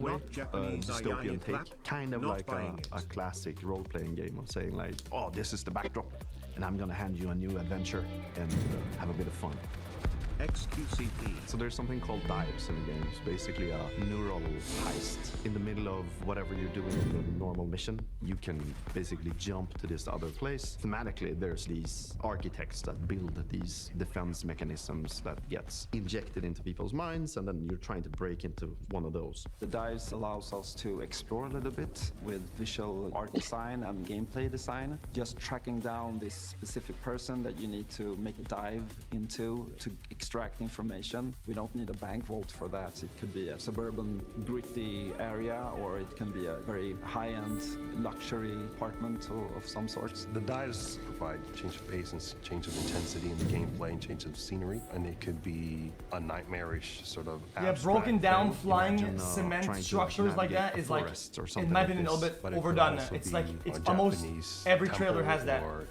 dystopian take, kind of like a classic role-playing game of saying like, oh, this is the backdrop, and I'm gonna hand you a new adventure and have a bit of fun. XQCP. So there's something called dives in the game. It's basically a neural heist. In the middle of whatever you're doing in the normal mission, you can basically jump to this other place. Thematically, there's these architects that build these defense mechanisms that gets injected into people's minds, and then you're trying to break into one of those. The dives allows us to explore a little bit with visual art design and gameplay design. Just tracking down this specific person that you need to make a dive into to extract information. We don't need a bank vault for that. It could be a suburban gritty area, or it can be a very high-end luxury apartment of some sorts. The dives provide change of pace and change of intensity in the gameplay and change of scenery, and it could be a nightmarish sort of broken down thing. flying Imagine, cement to structures like that is like, forests or in something my like opinion, a little this. bit But it could overdone. also It's be like, a it's almost Japanese every trailer temple has that. or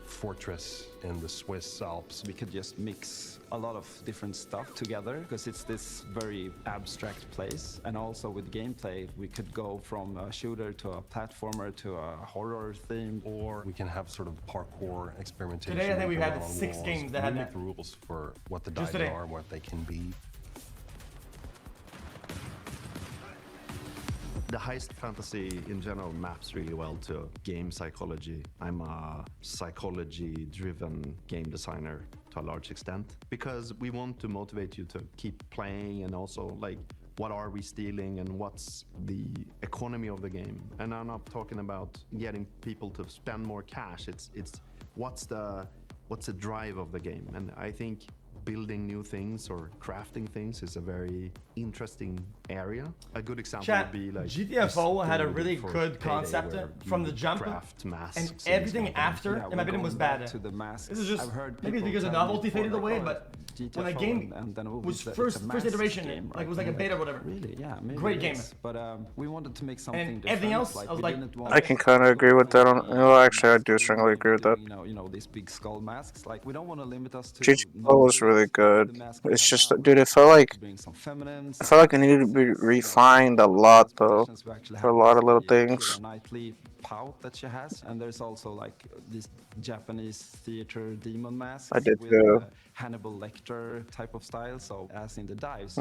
fortress in the Swiss Alps. We could just mix a lot of different stuff together because it's this very abstract place. And also with gameplay, we could go from a shooter to a platformer to a horror theme. Or we can have sort of parkour experimentation. Today, I think we've had on 6 walls. games that We had make that. the rules for what the Just dives today. are and what they can be. The heist fantasy in general maps really well to game psychology. I'm a psychology-driven game designer to a large extent because we want to motivate you to keep playing, and also like, what are we stealing and what's the economy of the game. And I'm not talking about getting people to spend more cash. It's what's the drive of the game. And I think building new things or crafting things is a very interesting area. A good example Chat, would be like GTFO this had a game really for good Payday concept where from you the jump, craft masks and this everything kind of thing. after, in my opinion, was bad. To the masks. This is just, I've heard maybe it's people because the tell me novelty before, faded like, away, oh, but GTFO when the game and then it will was be, it's first a mask iteration, game, like it was like a maybe. beta or whatever. Really? Yeah, maybe Great it game. is. But we wanted to make something And different. everything else, I was we like, didn't want I can kind of agree with that. Well, actually, I do strongly agree with that. You know these big skull masks. Like, we don't want to limit us to. GTFO was really the good. mask we It's have just, now. dude, it felt like Bring some feminine. it needed to be refined a lot though, for a lot of little things. Nightly pout that she has, and there's also like this Japanese theater demon mask I did with too. Hannibal Lecter type of style. So as in the dives,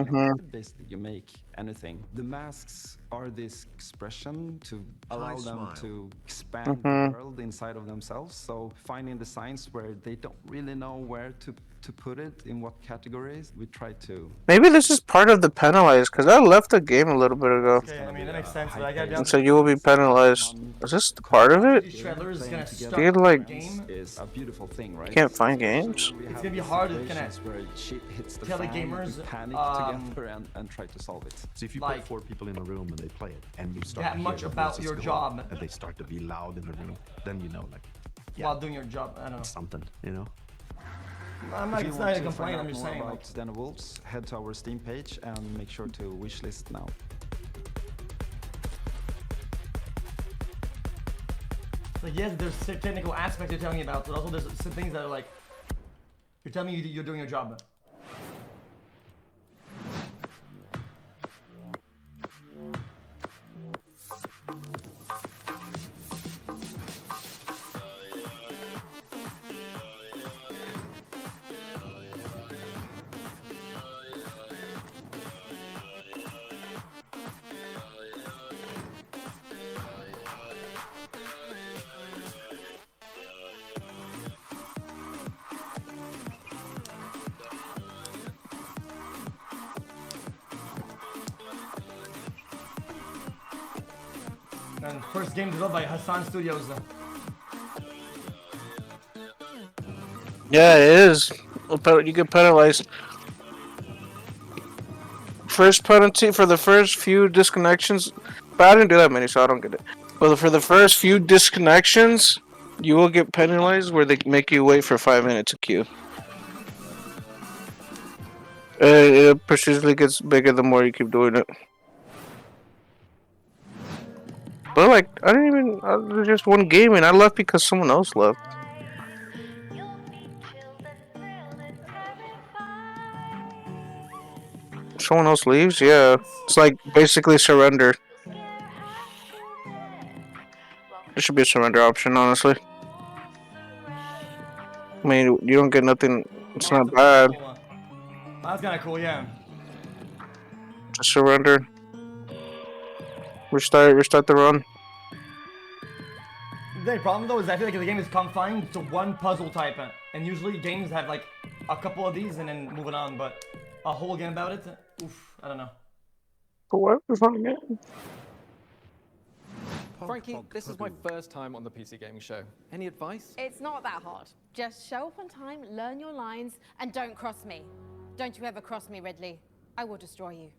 basically you make anything. The masks are this expression to allow them to expand the world inside of themselves. So finding the signs where they don't really know where to put it, in what categories, we try to. Maybe this is part of the penalized, because I left the game a little bit ago. Okay, I mean, that makes sense, but I got down And so you will be penalized. Is this part of it? these trailers is gonna Do start you, like, the game. Is a beautiful thing, right? can't find games? It's gonna be hard to kinda where shit hits the tell the fan, gamers, we panic together and try to solve it. So if you like, put 4 people in a room and they play it, and you start that to hear much the about voices your go job. up, and they start to be loud in the room, then you know, like, while doing your job. I don't know. something, you know. I'm not, If you it's want not a to complaint. find I'm out just more saying. about Like, Den of Wolves, head to our Steam page and make sure to wishlist now. yes, there's technical aspects you're telling me about, but also there's some things that are like, you're telling me you're doing your job. And first game developed by Hassan Studios. Yeah, it is. You get penalized. First penalty for the first few disconnections. But I didn't do that many, so I don't get it. But for the first few disconnections, you will get penalized where they make you wait for 5 minutes to queue. It persistently gets bigger the more you keep doing it. But like, I didn't even. I was just one game and I left because someone else left. someone else leaves, yeah, it's like basically surrender. There should be a surrender option, honestly. I mean, you don't get nothing. It's not bad. That's kind of cool, yeah. Just surrender. Restart the run. The only problem though is I feel like the game is confined to one puzzle type, and usually games have like a couple of these and then moving on. But a whole game about it, oof, I don't know. But what was on again? Frankie, this is my first time on the PC Gaming Show. Any advice? It's not that hard. Just show up on time, learn your lines, and don't cross me. Don't you ever cross me, Ridley. I will destroy you.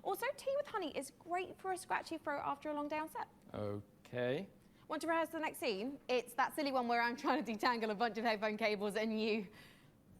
Also, tea with honey is great for a scratchy throat after a long day on set. Okay. Want to rehearse the next scene? It's that silly one where I'm trying to detangle a bunch of headphone cables and you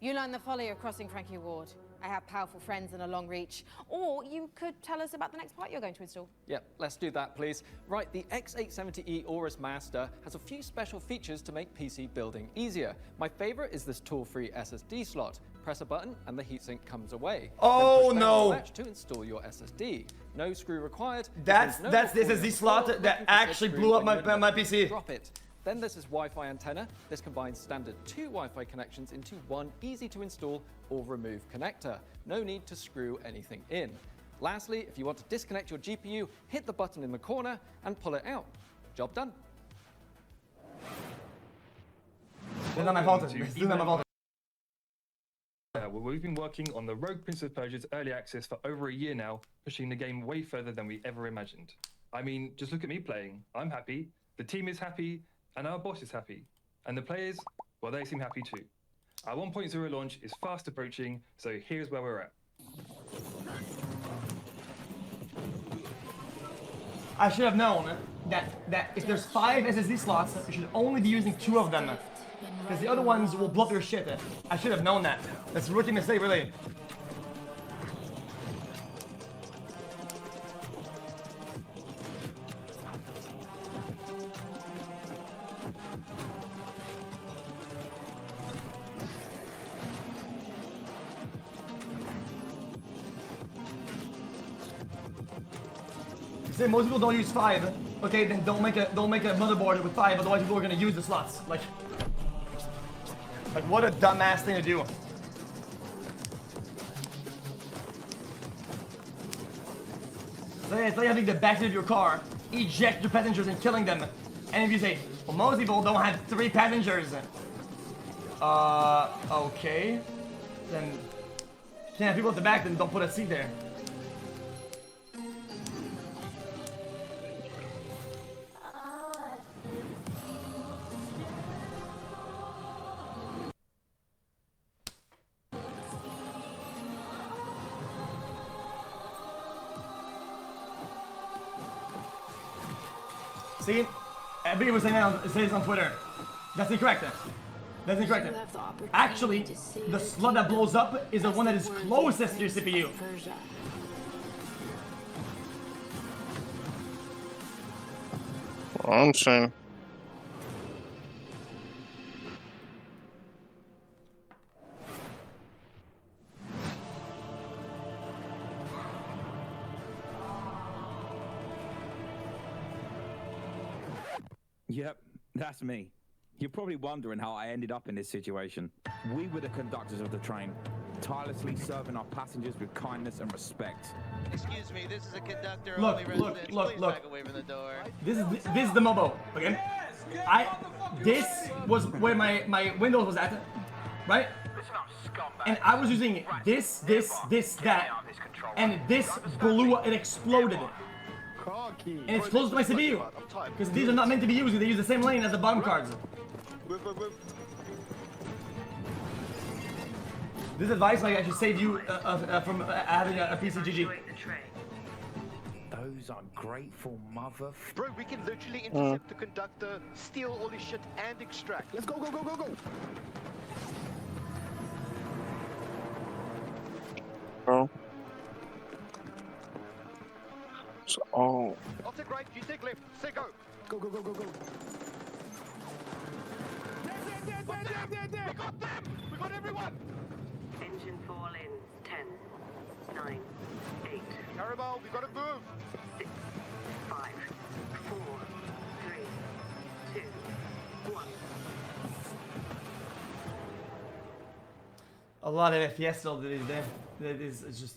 learn the folly of crossing Frankie Ward. I have powerful friends and a long reach. Or you could tell us about the next part you're going to install. Yep, let's do that, please. Right, the X870E Aorus Master has a few special features to make PC building easier. My favorite is this tool-free SSD slot. Press a button and the heatsink comes away. Oh no! Latch to install your SSD. No screw required. That's the SSD slot that actually blew up my PC. Drop it. Then there's this Wi-Fi antenna. This combines standard 2 Wi-Fi connections into one easy to install or remove connector. No need to screw anything in. Lastly, if you want to disconnect your GPU, hit the button in the corner and pull it out. Job done. It's not my fault. It's not my fault. Well, we've been working on the Rogue Prince of Persia's early access for over a year now, pushing the game way further than we ever imagined. I mean, just look at me playing. I'm happy, the team is happy, and our boss is happy. And the players, well, they seem happy too. Our 1.0 launch is fast approaching, so here's where we're at. I should have known that if there's 5 SSD slots, you should only be using 2 of them. Because the other ones will blow up your shit. I should have known that. That's a rookie mistake, really. See, most people don't use 5. Okay, then don't make a motherboard with 5. Otherwise, people are gonna use the slots. Like what a dumbass thing to do. It's like having the back of your car, eject your passengers and killing them. And if you say, well, most people don't have 3 passengers. Okay. Then you can't have people at the back, then don't put a seat there. See? Everybody was saying that it says on Twitter. That's incorrect. That's incorrect. Actually, the slot that blows up is the one that is closest to your CPU. I'm saying. Yep, that's me. You're probably wondering how I ended up in this situation. We were the conductors of the train, tirelessly serving our passengers with kindness and respect. Excuse me, this is a conductor Look, only look, residence. look, Please look. back away from the door. This is the Mobo, okay? This was where my Windows was at, right? And I was using this, that, and this blew up, it exploded. And it's close to my CPU. Because these are not meant to be used, they use the same lane as the bottom cards. This advice might actually save you from having a PC GG. Those ungrateful mother... Bro, we can literally intercept the conductor, steal all his shit, and extract. Let's go, go, go, go, go! Oh. So, oh. I'll take right, you take left. Say go. Go, go, go, go, go. There. We got them! We got everyone! Engine fall in 10, 9, 9, 8, Carabao, we gotta move. 6, 5, 4, 3, 2, 1. A lot of FPS still these days.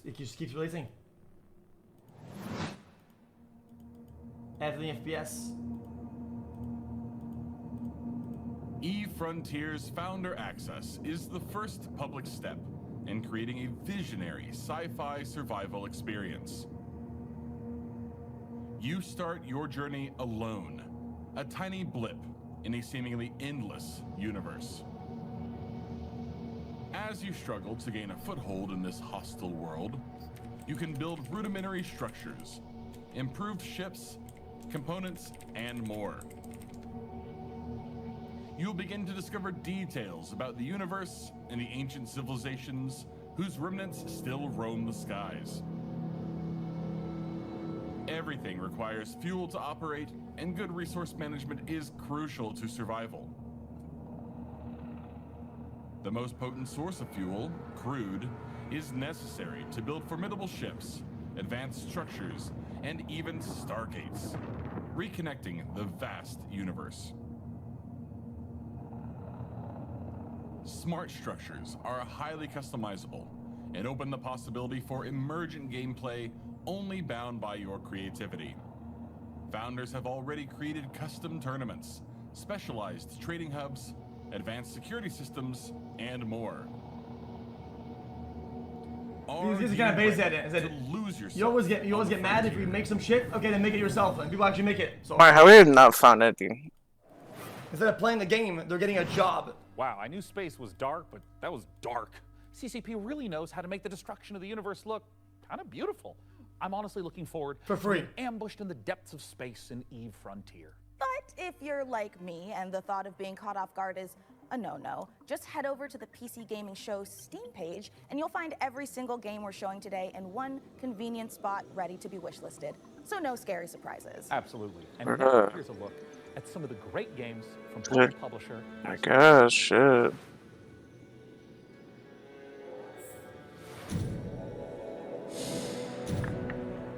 It just keeps releasing. Everything FPS. eFrontiers Founder Access is the first public step in creating a visionary sci-fi survival experience. You start your journey alone, a tiny blip in a seemingly endless universe. As you struggle to gain a foothold in this hostile world, you can build rudimentary structures, improved ships, components, and more. You'll begin to discover details about the universe and the ancient civilizations whose remnants still roam the skies. Everything requires fuel to operate, and good resource management is crucial to survival. The most potent source of fuel, crude, is necessary to build formidable ships, advanced structures, and even stargates, reconnecting the vast universe. Smart structures are highly customizable and open the possibility for emergent gameplay only bound by your creativity. Founders have already created custom tournaments, specialized trading hubs, advanced security systems, and more. These are kind of based at it. Is that you always get mad if you make some shit. Okay, then make it yourself, and people actually make it. So Alright, how we have not found anything? instead of playing the game, they're getting a job. Wow, I knew space was dark, but that was dark. CCP really knows how to make the destruction of the universe look kind of beautiful. I'm honestly looking forward For free. to being ambushed in the depths of space in Eve Frontier. But if you're like me and the thought of being caught off guard is a no-no, just head over to the PC Gaming Show Steam page and you'll find every single game we're showing today in one convenient spot ready to be wishlisted. So no scary surprises. Absolutely. And now here's a look at some of the great games from public publisher. I guess, shit.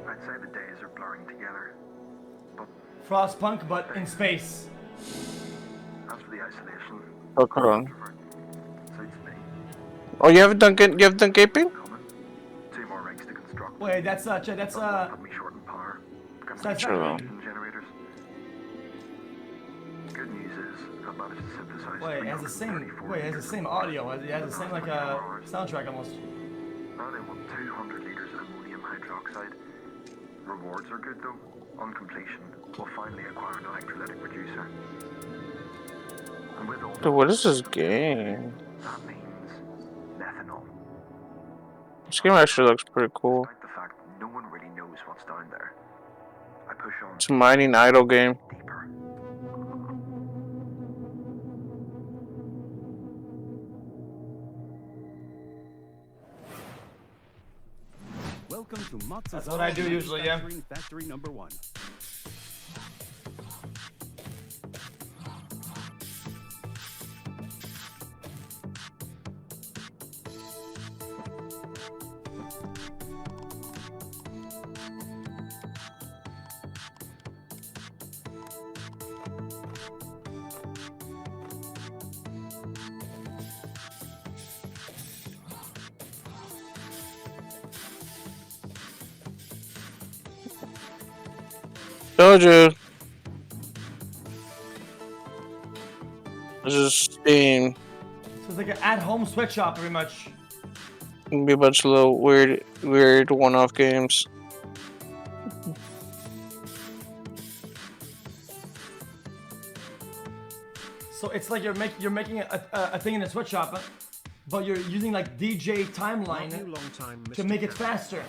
I'd say the days are blurring together. But Frostpunk, but in space. after the isolation, Oh, hold on. suits me. Oh, you haven't done gaping? 2 more rigs to construct. Wait, that's Put me short in power. That's true. Generators. Good news is I've managed to synthesize. Wait, it has the same audio. It has the same like soundtrack almost. Now they want 200 liters of ammonium hydroxide. Rewards are good though. On completion, we'll finally acquire an electrolytic reducer. And with all Dude, what is this game? that means methanol. This game actually looks pretty cool. Despite the fact no one really knows what's down there, I push on It's a mining idle game. deeper. Welcome to Matsu's That's what I do usually, yeah. Manufacturing Factory number 1. Told you. This is Steam. So it's like an at-home sweatshop, pretty much. It'll be a bunch of little weird one-off games. So it's like you're making a thing in a sweatshop, but you're using like DJ timeline to make it faster.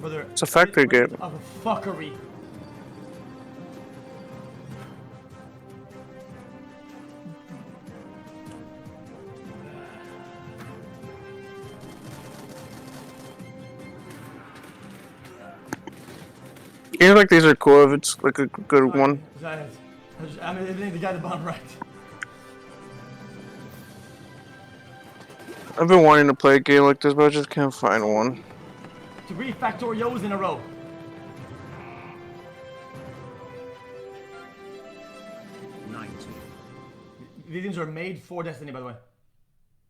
Brother, It's a factory game. Of fuckery. Games like these are cool if it's like a good one. I mean, I think the guy at the bottom right. I've been wanting to play a game like this, but I just can't find one. 3 Factorios in a row. These games are made for Destiny, by the way.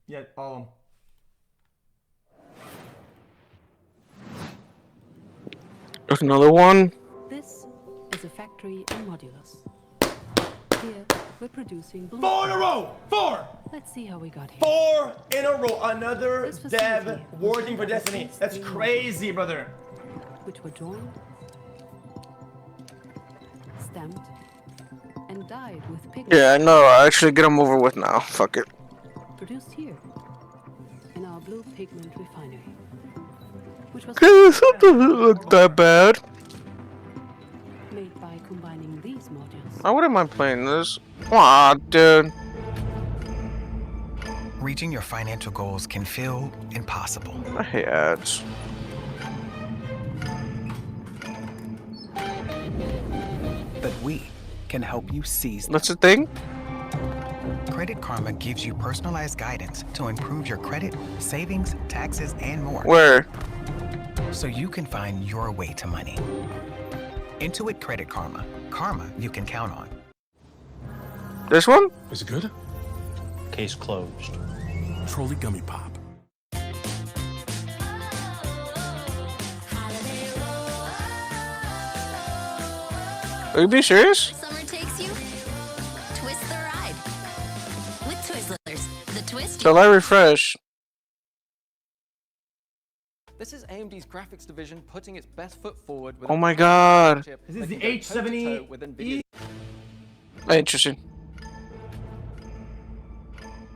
Yeah, all of them. There's another one. This is a factory in Modulus. Here, we're producing 4 in a row! 4! Let's see how we got here. 4 in a row! Another dev working for Destiny. That's crazy, brother. Which were drawn, stamped, and dyed with pigment. Yeah, no, I actually get them over with now. Fuck it. Produced here, in our blue pigment refinery. Which was It doesn't look that bad. made by combining these modules. I wouldn't mind playing this. Aw, dude. Reaching your financial goals can feel impossible. I hate ads. But we can help you seize them. That's the thing? Credit Karma gives you personalized guidance to improve your credit, savings, taxes, and more. Where? So you can find your way to money. Intuit Credit Karma. Karma you can count on. This one? Is it good? Case closed. Trolley gummy pop. Are you being serious? Summer takes you. Twist the ride. With Twizzlers, the twist. Shall I refresh? This is AMD's graphics division putting its best foot forward with Oh my god. This is the H70E. Interesting.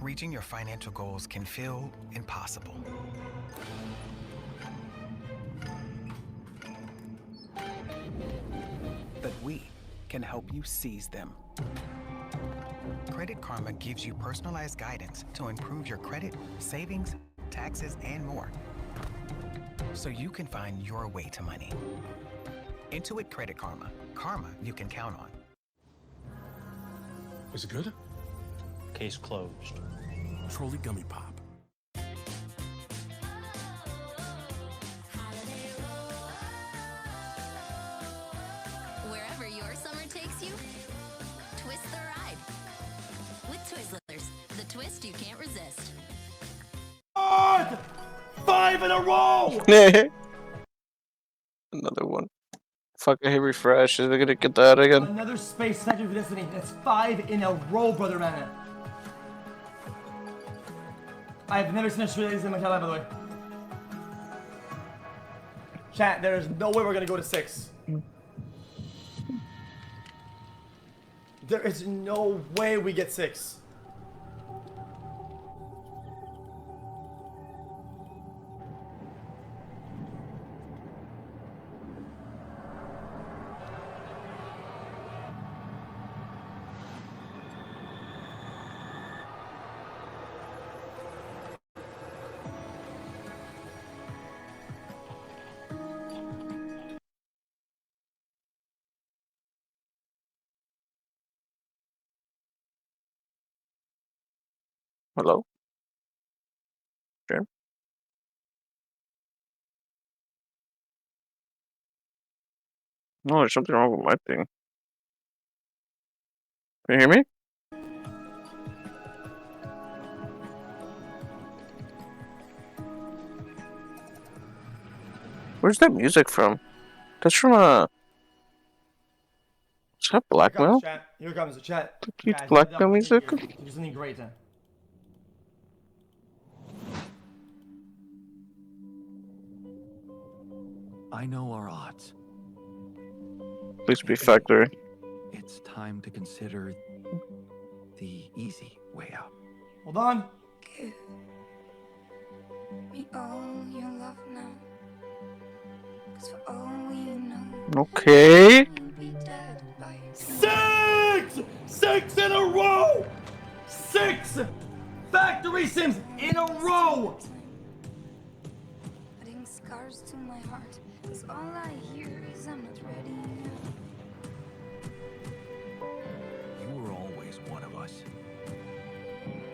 Reaching your financial goals can feel impossible. But we can help you seize them. Credit Karma gives you personalized guidance to improve your credit, savings, taxes, and more. So you can find your way to money. Intuit Credit Karma. Karma you can count on. Is it good? Case closed. Trolley gummy pop. Wherever your summer takes you, twist the ride. With Twizzlers, the twist you can't resist. God! 5 in a row! Another one. Fuck, I hit refresh. Is it gonna get that again? Another space factory for Destiny. That's 5 in a row, brother man. I've never seen a street like this in my life, by the way. Chat, there is no way we're gonna go to 6. There is no way we get 6. Hello? Okay. No, there's something wrong with my thing. Can you hear me? Where's that music from? That's from is that blackmail? Here comes the chat. It's Guys, blackmail music? Do something great. I know our odds. Please be factory. It's time to consider the easy way out. Hold on. Give me all your love now. 'Cause for all we know, Okay. we'll be dead by 6! 6 in a row! 6 factory sims in a row! adding scars to my heart 'Cause all I hear is I'm not ready now. You were always one of us.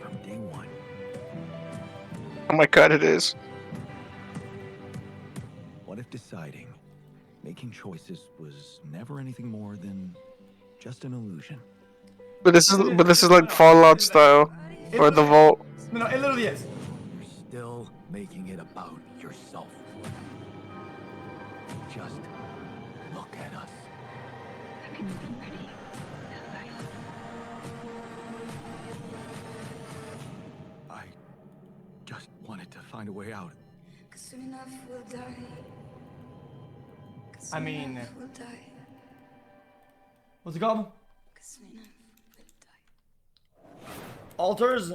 From day one. Oh my god, it is. What if deciding, making choices was never anything more than just an illusion? But this is like Fallout style, or the vault. No, it literally is. You're still making it about yourself. Just look at us. I just wanted to find a way out. 'Cause soon enough we'll die. 'Cause I soon mean, enough we'll die. what's it called? 'Cause soon enough. Altars?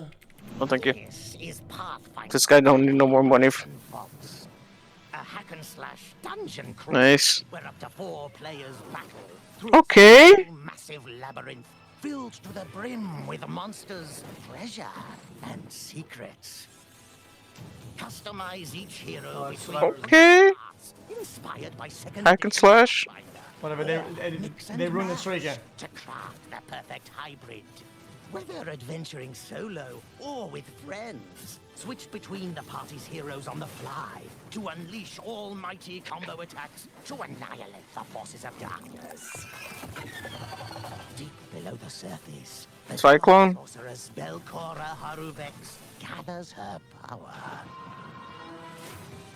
Oh, thank you. This is Pathfinder. This guy don't need no more money. Vaults. A hack and slash dungeon crawl. Nice. Where up to 4 players battle through Okay. a massive labyrinth filled to the brim with monsters, treasure, and secrets. Customize each hero between Okay. inspired by second Hack and slash. Whatever, they ruined the streak again. to craft the perfect hybrid. Whether adventuring solo or with friends, switch between the party's heroes on the fly to unleash almighty combo attacks to annihilate the forces of darkness. Deep below the surface, the Cyclone? sorceress Belcora Haruvex gathers her power.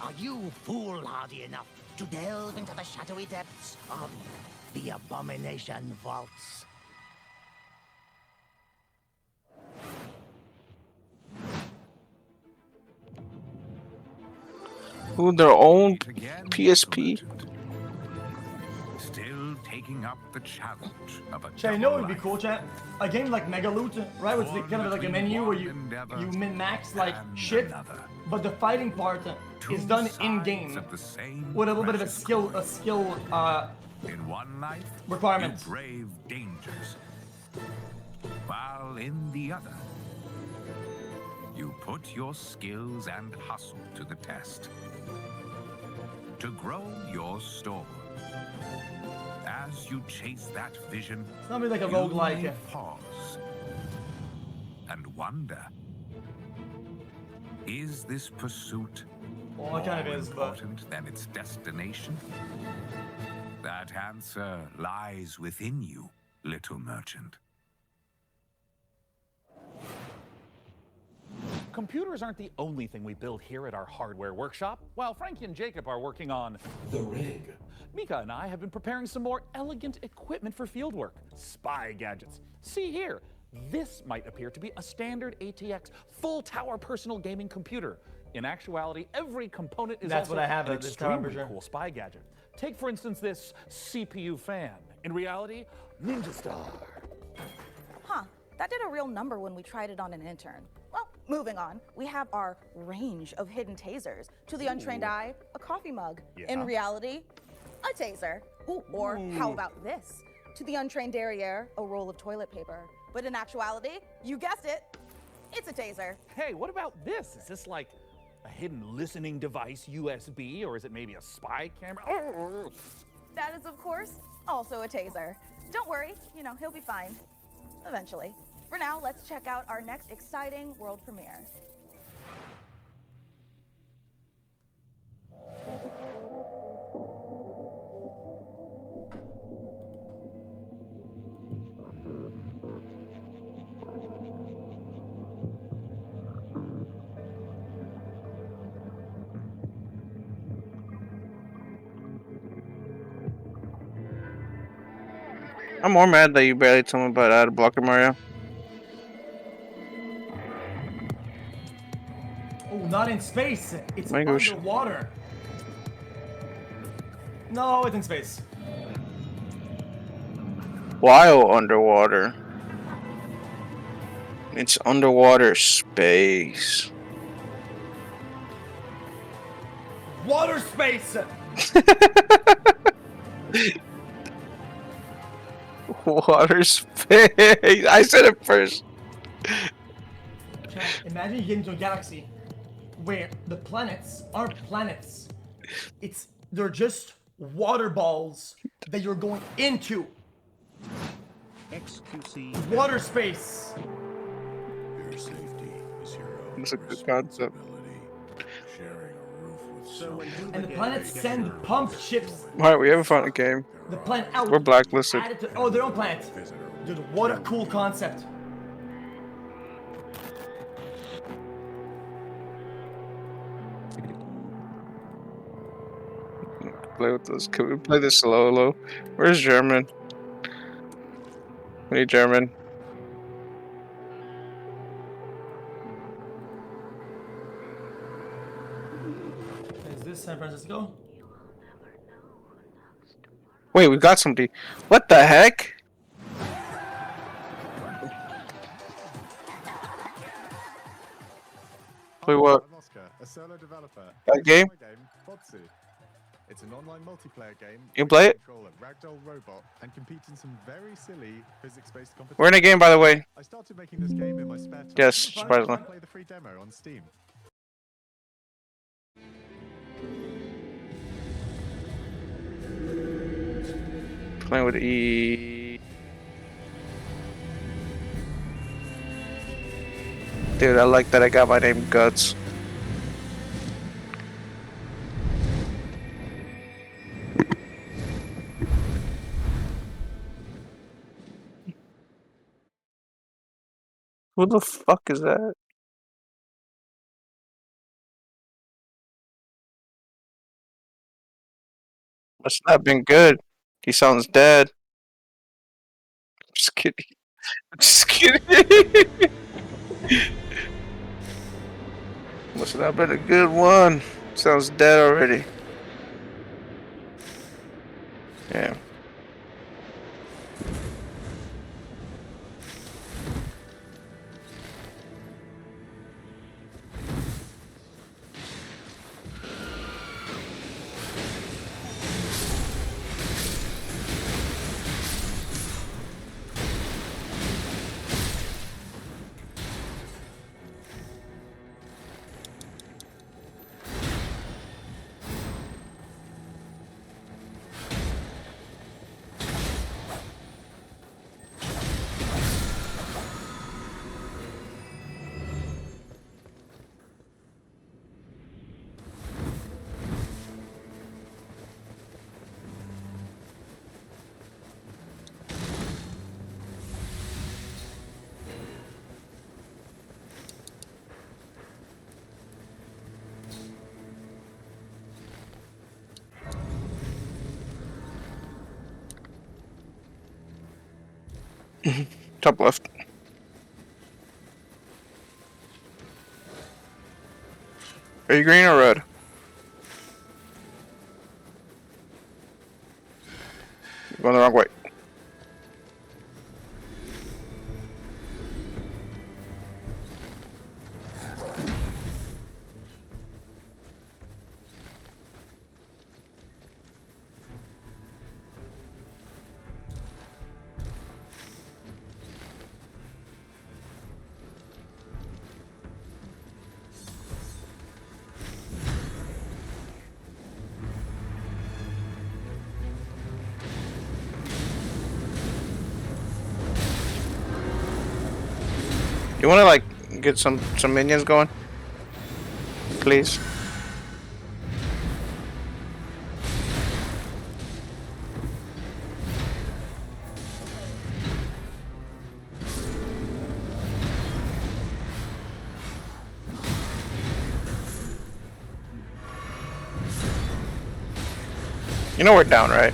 Are you foolhardy enough to delve into the shadowy depths of the Abomination Vaults? Ooh, their own PSP. Still taking up the challenge of a Chat, you know what would be cool, chat? A game like Mega Loot, right? With kind of like a menu where you min-max like shit, but the fighting part is done in-game with a little bit of a skill in one life, requirement. you brave dangers, while in the other, you put your skills and hustle to the test to grow your store. As you chase that vision, It's not really like a you roguelike. may pause and wonder, is this pursuit Well, it kind of more is, but important than its destination? That answer lies within you, little merchant. Computers aren't the only thing we build here at our hardware workshop. While Frankie and Jacob are working on the rig, Mika and I have been preparing some more elegant equipment for fieldwork. Spy gadgets. See here. This might appear to be a standard ATX full tower personal gaming computer. In actuality, every component is That's also what I have an at this tower, for extremely sure. cool spy gadget. Take, for instance, this CPU fan. In reality, Ninja Star. Huh, that did a real number when we tried it on an intern. Well, moving on, we have our range of hidden tasers. To the untrained eye, a coffee mug. Yeah. In reality, a taser. Ooh, or how about this? To the untrained derriere, a roll of toilet paper. But in actuality, you guessed it, it's a taser. Hey, what about this? Is this like a hidden listening device USB, or is it maybe a spy camera? That is, of course, also a taser. Don't worry, you know, he'll be fine. Eventually. For now, let's check out our next exciting world premiere. I'm more mad that you barely told me about Ad Blocker Mario. oh, not in space. It's My gosh. underwater. No, it's in space. While underwater. It's underwater space. Water space. Water space. I said it first. Chat, imagine you get into a galaxy where the planets aren't planets. It's They're just water balls that you're going into. XQC. Water space. Your safety is your own That's a good concept. Sharing a roof with So when someone. And the planets send pump ships. Alright, we haven't found a game. The planet out. We're blacklisted. Added to, oh, their own planet. Dude, what a cool concept. Play with this. Can we play this solo? Where's German? We need German. Is this San Francisco? Wait, we got somebody. What the heck? Play what? I'm Oscar, a solo developer. That game? Botsu. It's an online multiplayer game. You play it? Control a ragdoll robot and compete in some very silly physics-based competitions. We're in a game, by the way. I started making this game in my spare time. Yes, surprisingly. Play the free demo on Steam. Playing with E. Dude, I like that I got my name Guts. Who the fuck is that? Must not been good. He sounds dead. Just kidding. Just kidding. Must not been a good one. Sounds dead already. Yeah. Top left. Are you green or red? You're going the wrong way. You wanna like get some minions going? Please. You know we're down, right?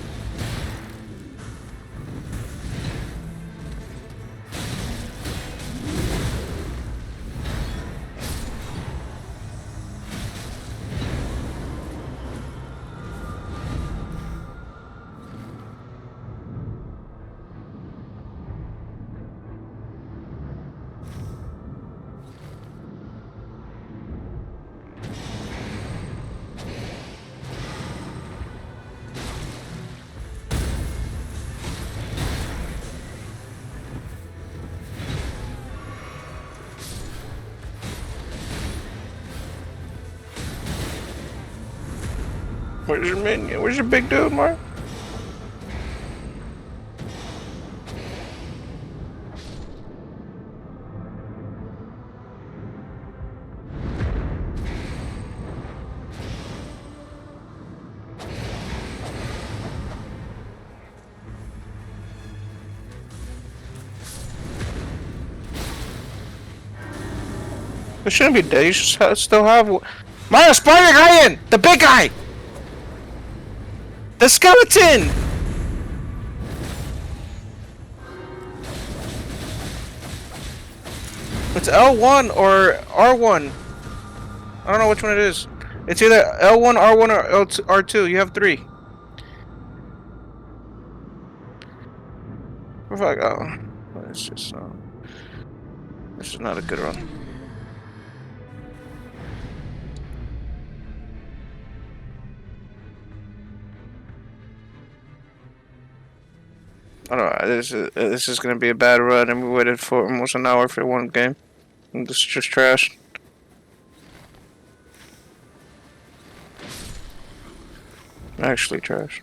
Where's your minion? Where's your big dude, Mark? It shouldn't be dead. You should still have one. Maya, Spider guy in! The big guy! The skeleton! It's L1 or R1. I don't know which one it is. It's either L1, R1, or R2. You have 3. Where if I go? It's just this is not a good run. I don't know. This is gonna be a bad run, and we waited for almost an hour for one game. And this is just trash. Actually trash.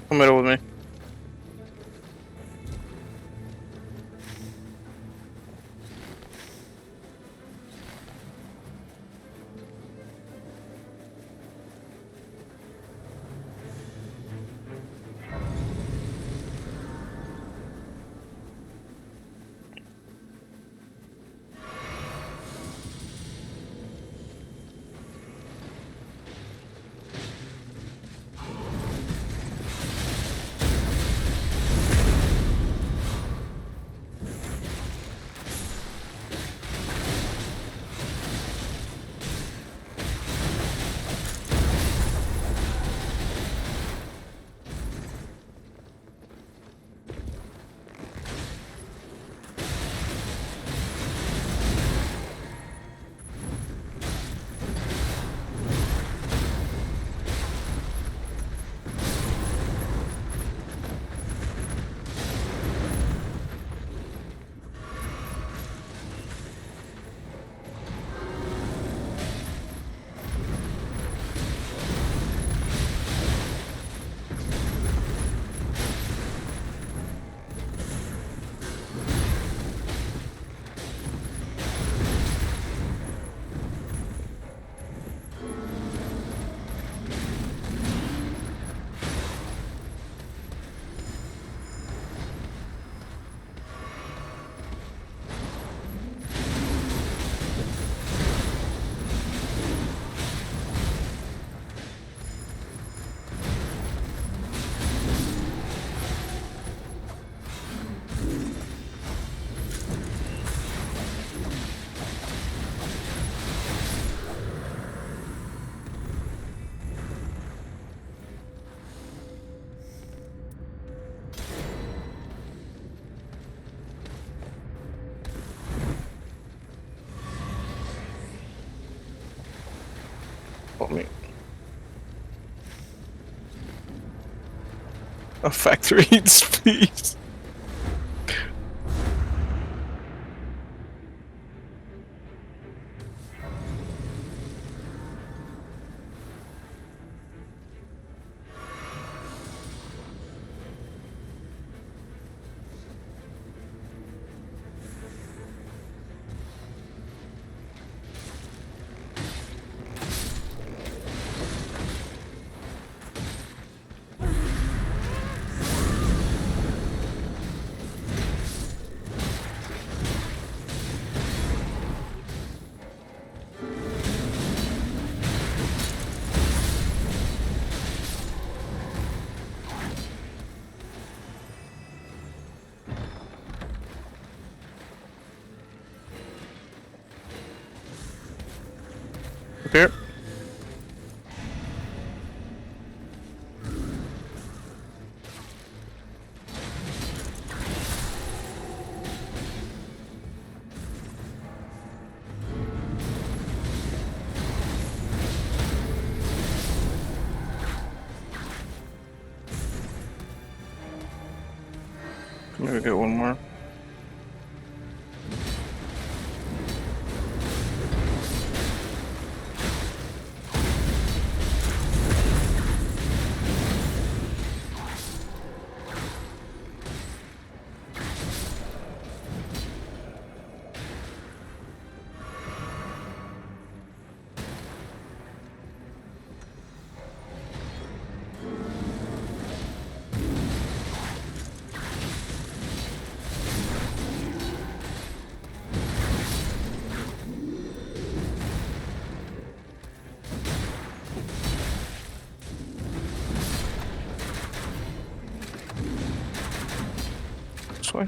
Come middle with me. A factory speed. Here. Maybe get one more. This way.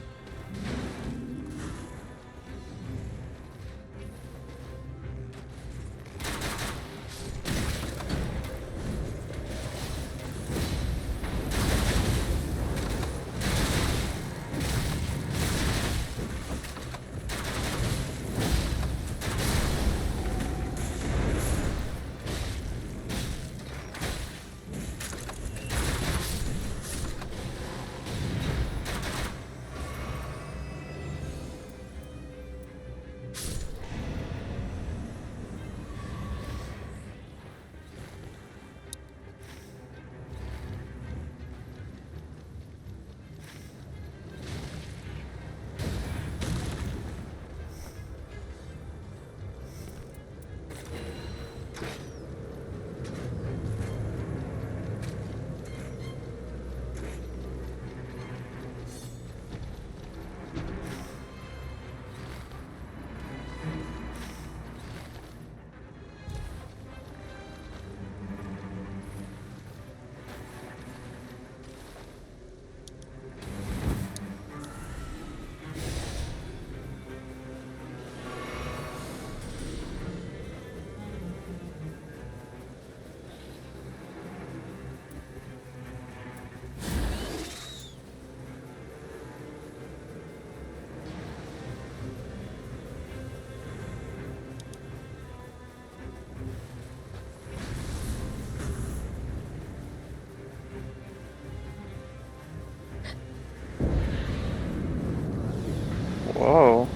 Whoa.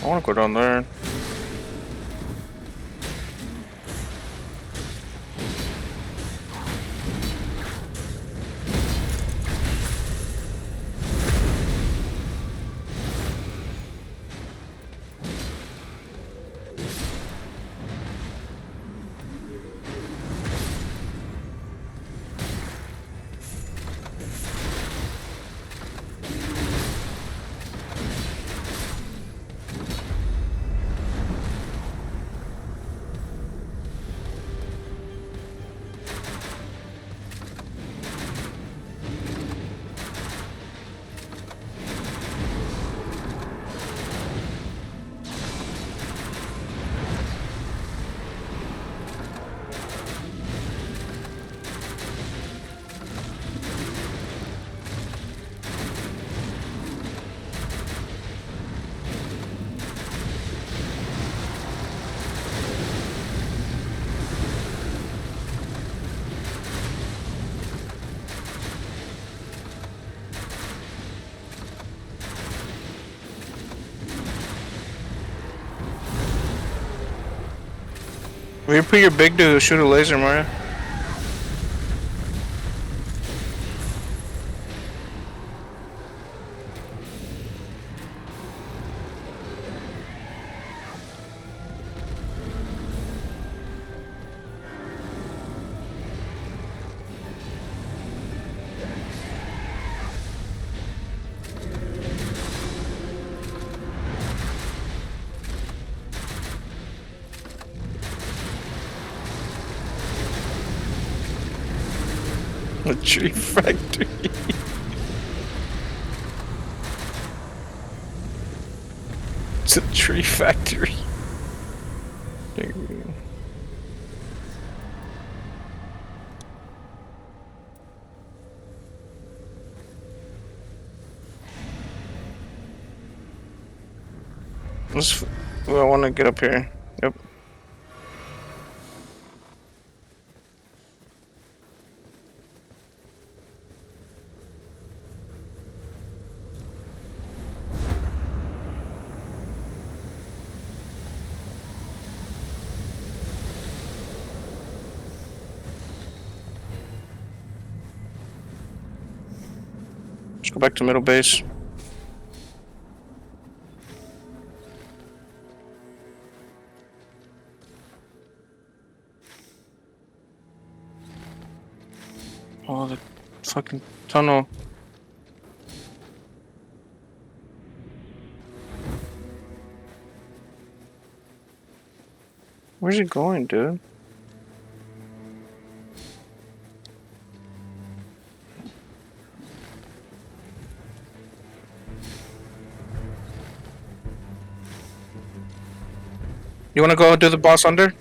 I want to go down there. Where you put your big to shoot a laser, Mario? A tree factory. It's a tree factory. There you go. I want to get up here. Yep. Let's go back to middle base. Oh, the fucking tunnel. Where's he going, dude? You wanna go do the boss under?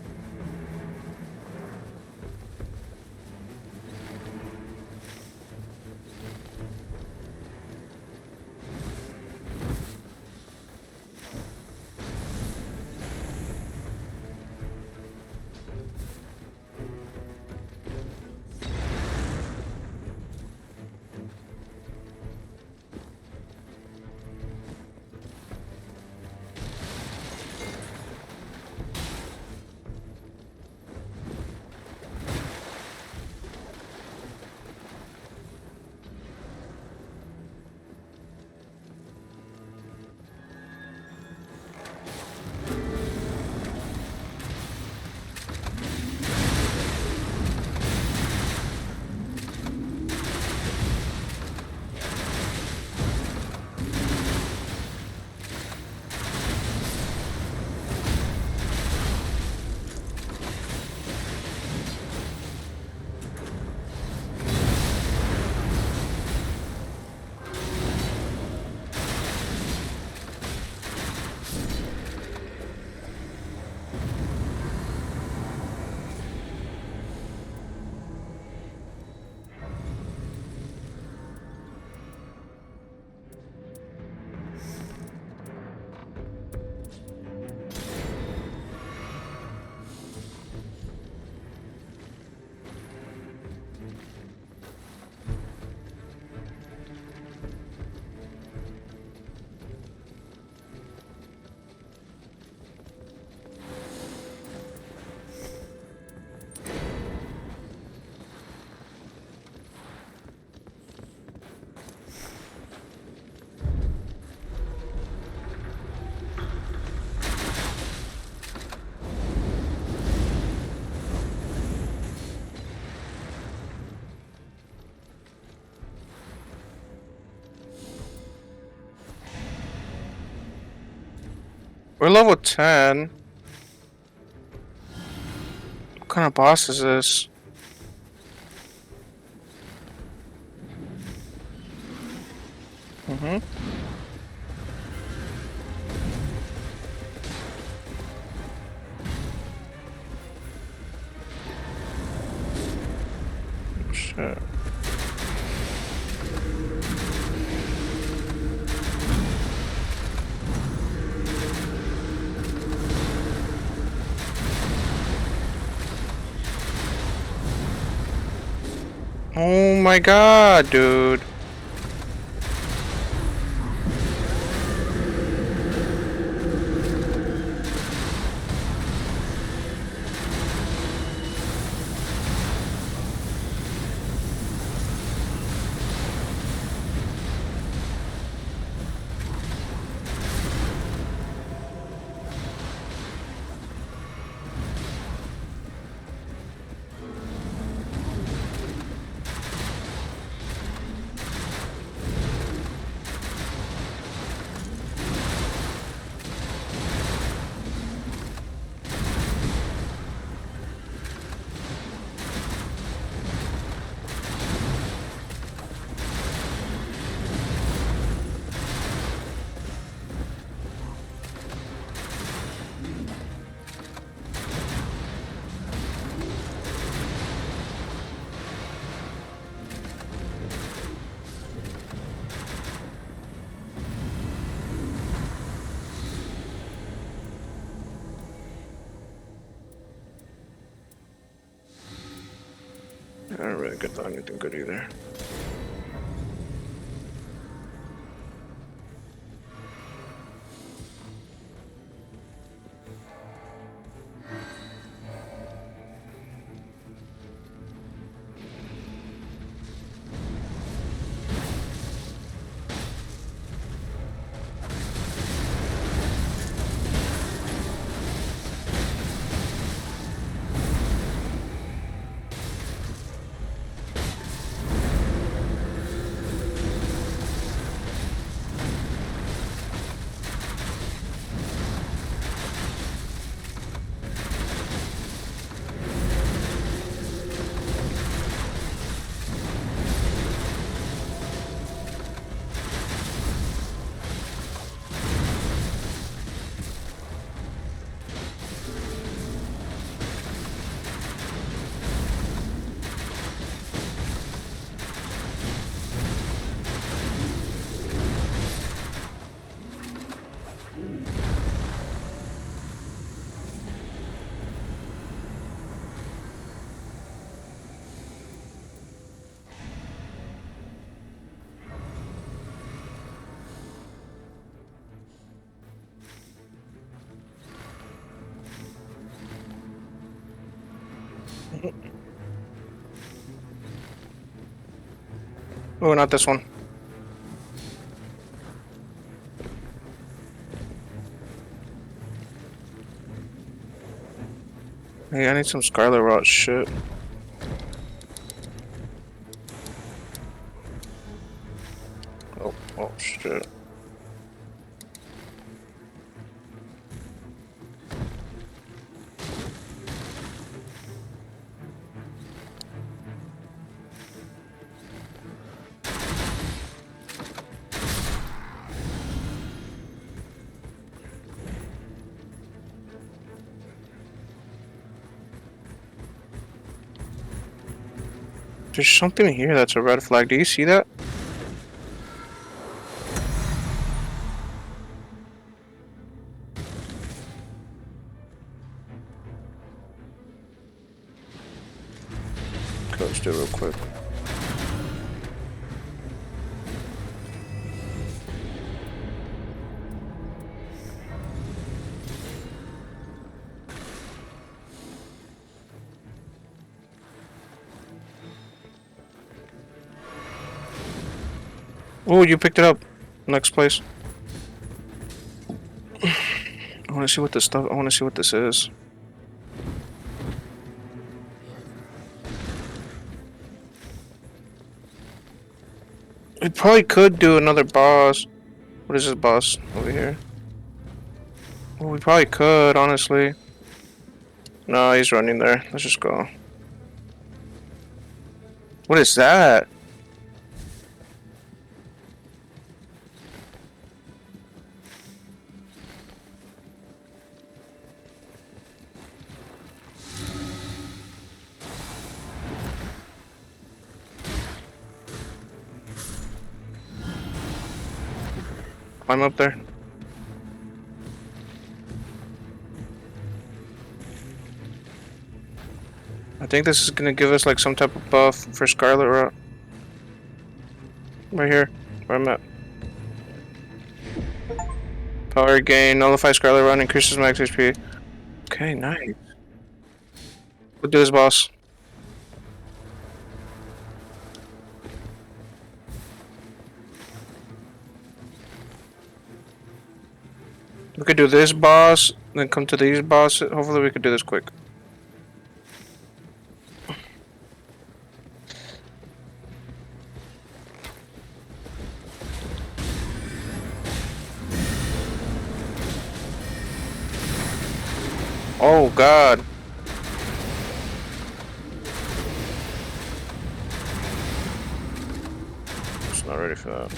We're level 10. What kind of boss is this? Mm-hmm. Shit. Oh my god, dude. didn't really get anything good either. Oh, not this one. Hey, I need some Scarlet Rot shit. Oh shit. There's something here that's a red flag. Do you see that? Okay, let's do it real quick. Oh, you picked it up. Next place. I want to see what this stuff. I want to see what this is. We probably could do another boss. What is this boss over here? Well, we probably could, honestly. No, he's running there. Let's just go. What is that? Climb up there. I think this is gonna give us like some type of buff for Scarlet Rot. Right here, where I'm at. Power gain, nullify Scarlet Rot, increases max HP. Okay, nice. We'll do this boss. We could do this boss, then come to these bosses. Hopefully we could do this quick. Oh god. Just not ready for that.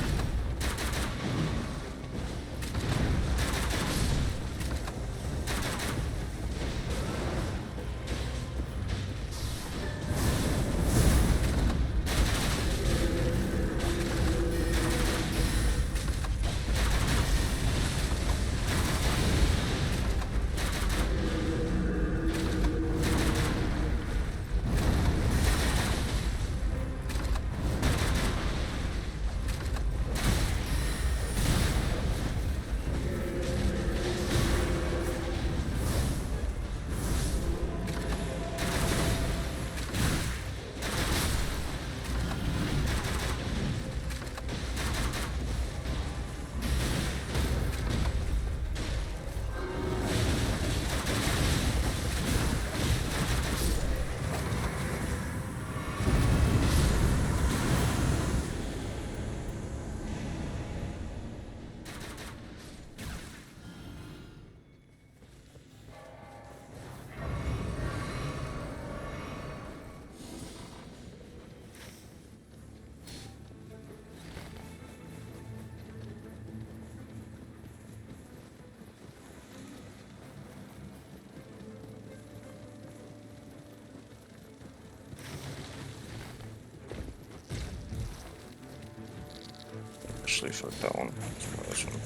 Actually, fuck that one. Let's try this one.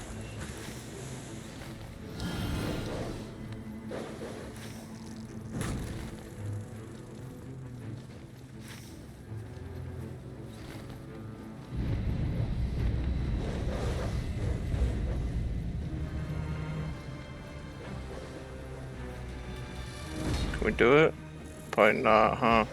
Can we do it? Probably not, huh?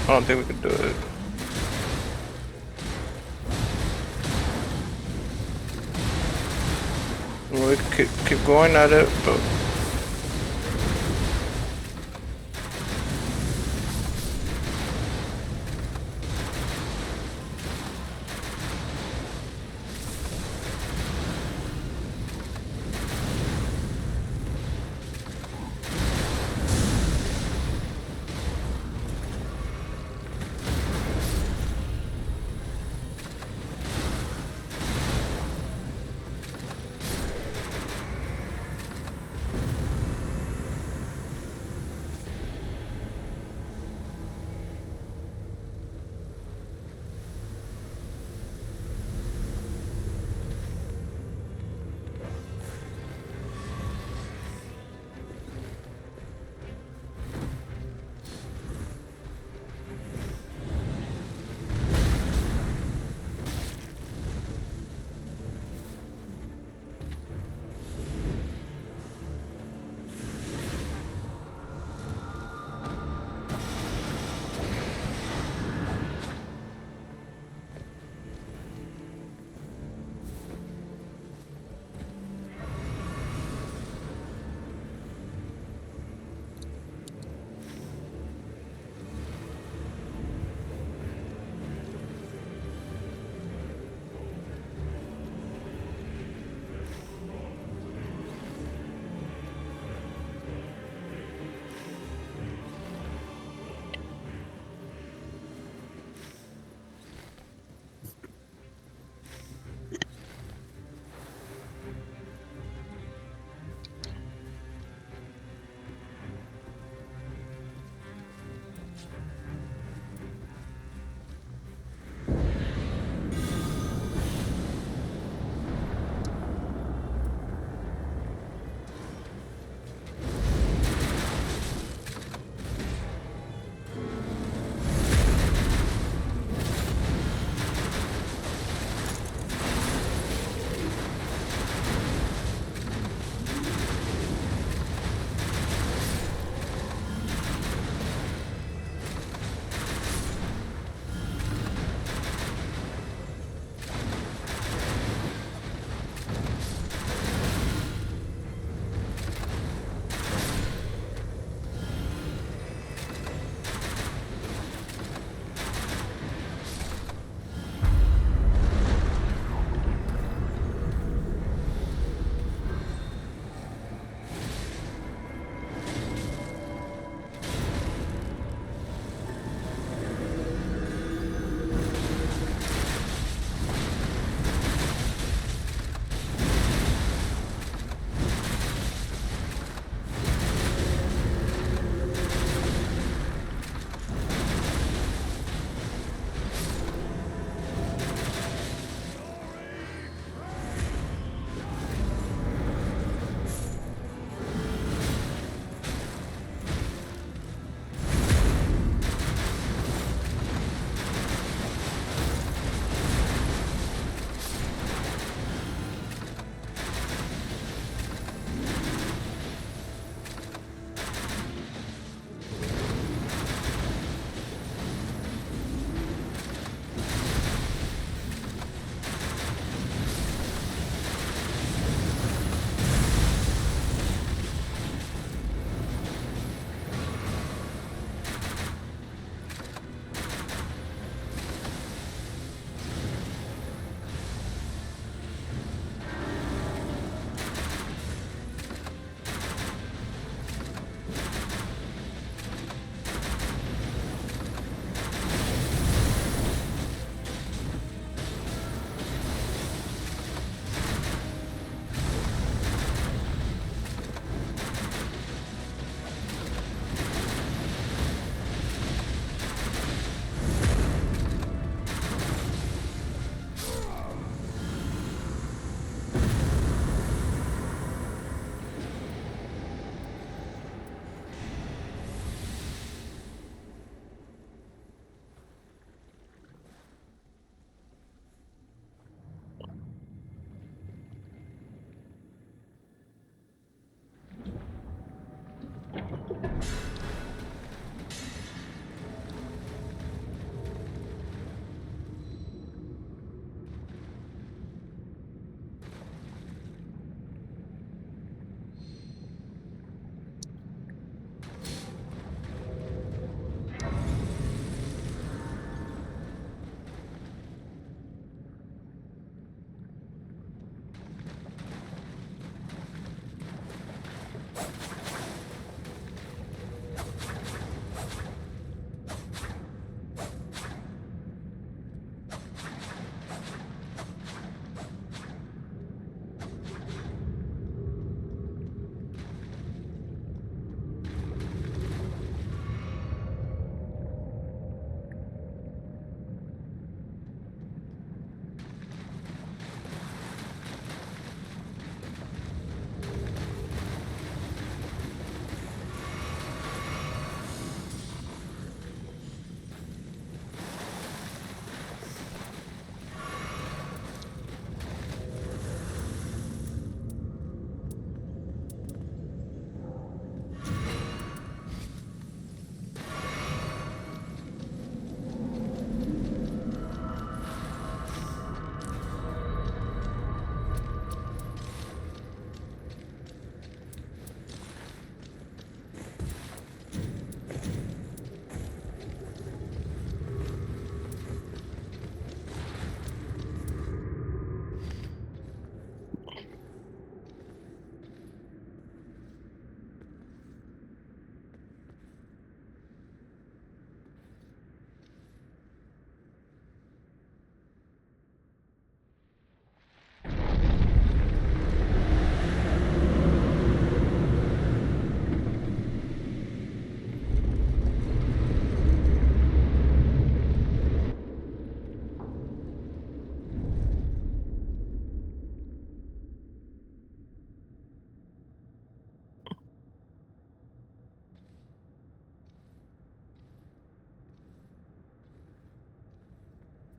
I don't think we can do it. We keep going at it, but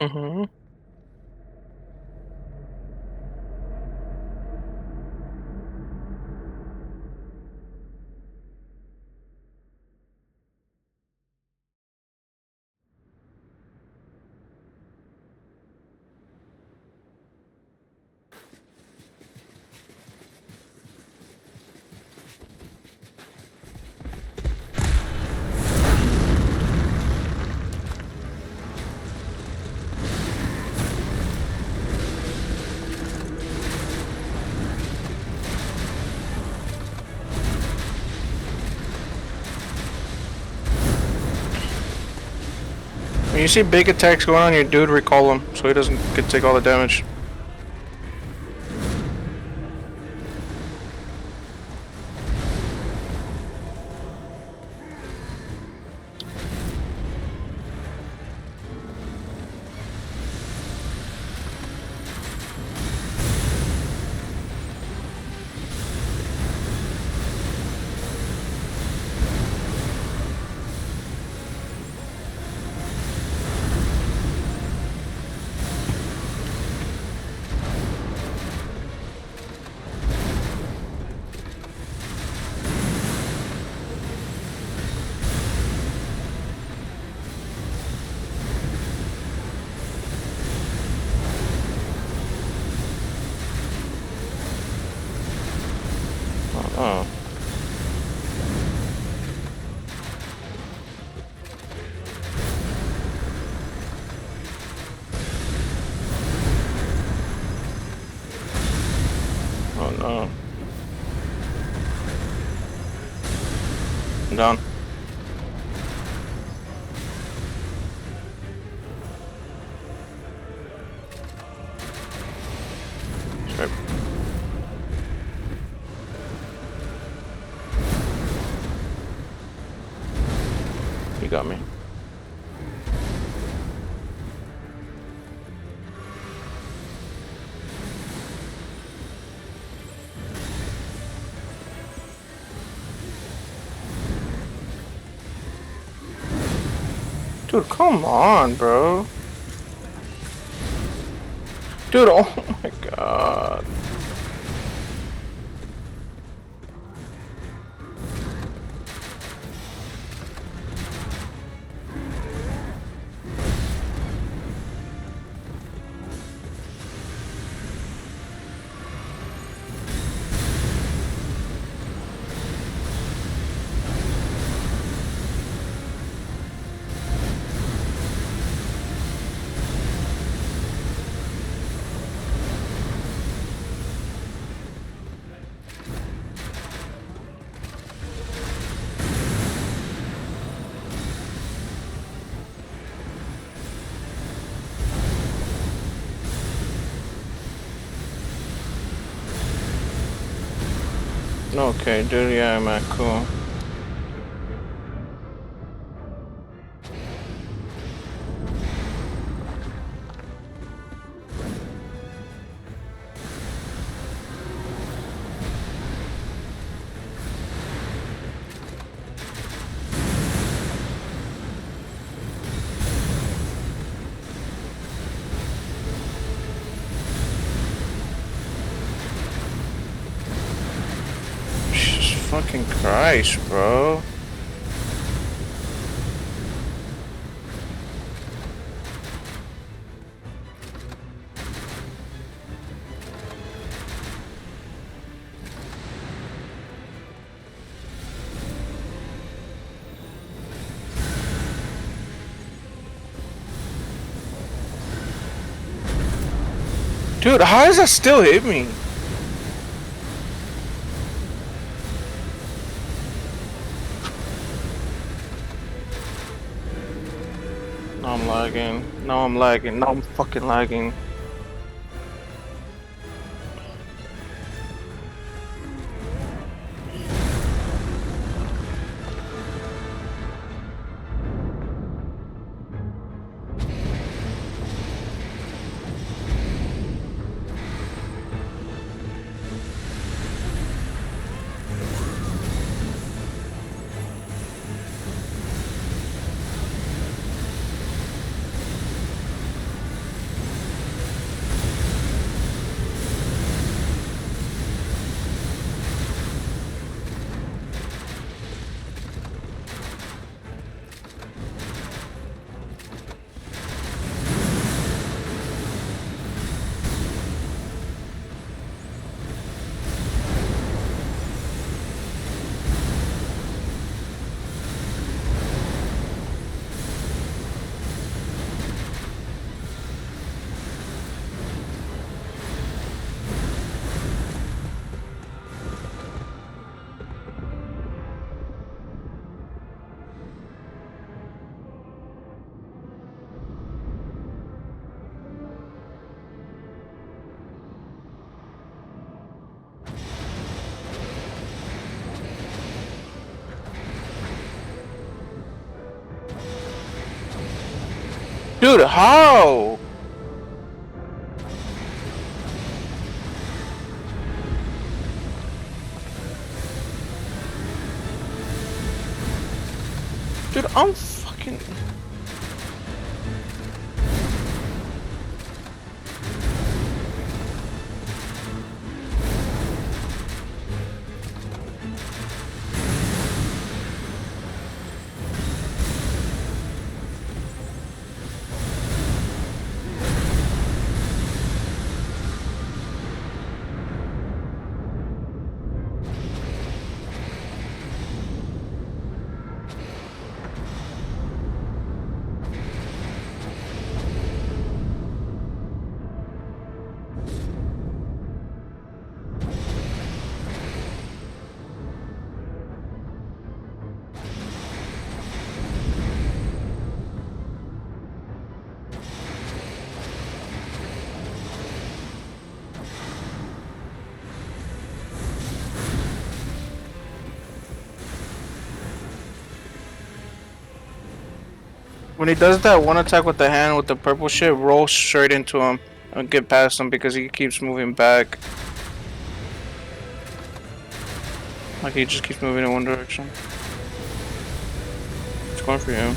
Mm-hmm. When you see big attacks going on your dude, recall him so he doesn't take all the damage. Oh. Oh no. I'm down. Sure. You got me. Dude, come on, bro. Dude, oh my god. Okay, dude, yeah, man, cool. Jesus fucking Christ, bro. Dude, how does that still hit me? No, I'm lagging. No, I'm lagging. No, I'm fucking lagging. Dude, how? Dude, I'm fucking... When he does that one attack with the hand with the purple shit, roll straight into him and get past him because he keeps moving back. Like he just keeps moving in one direction. It's going for you.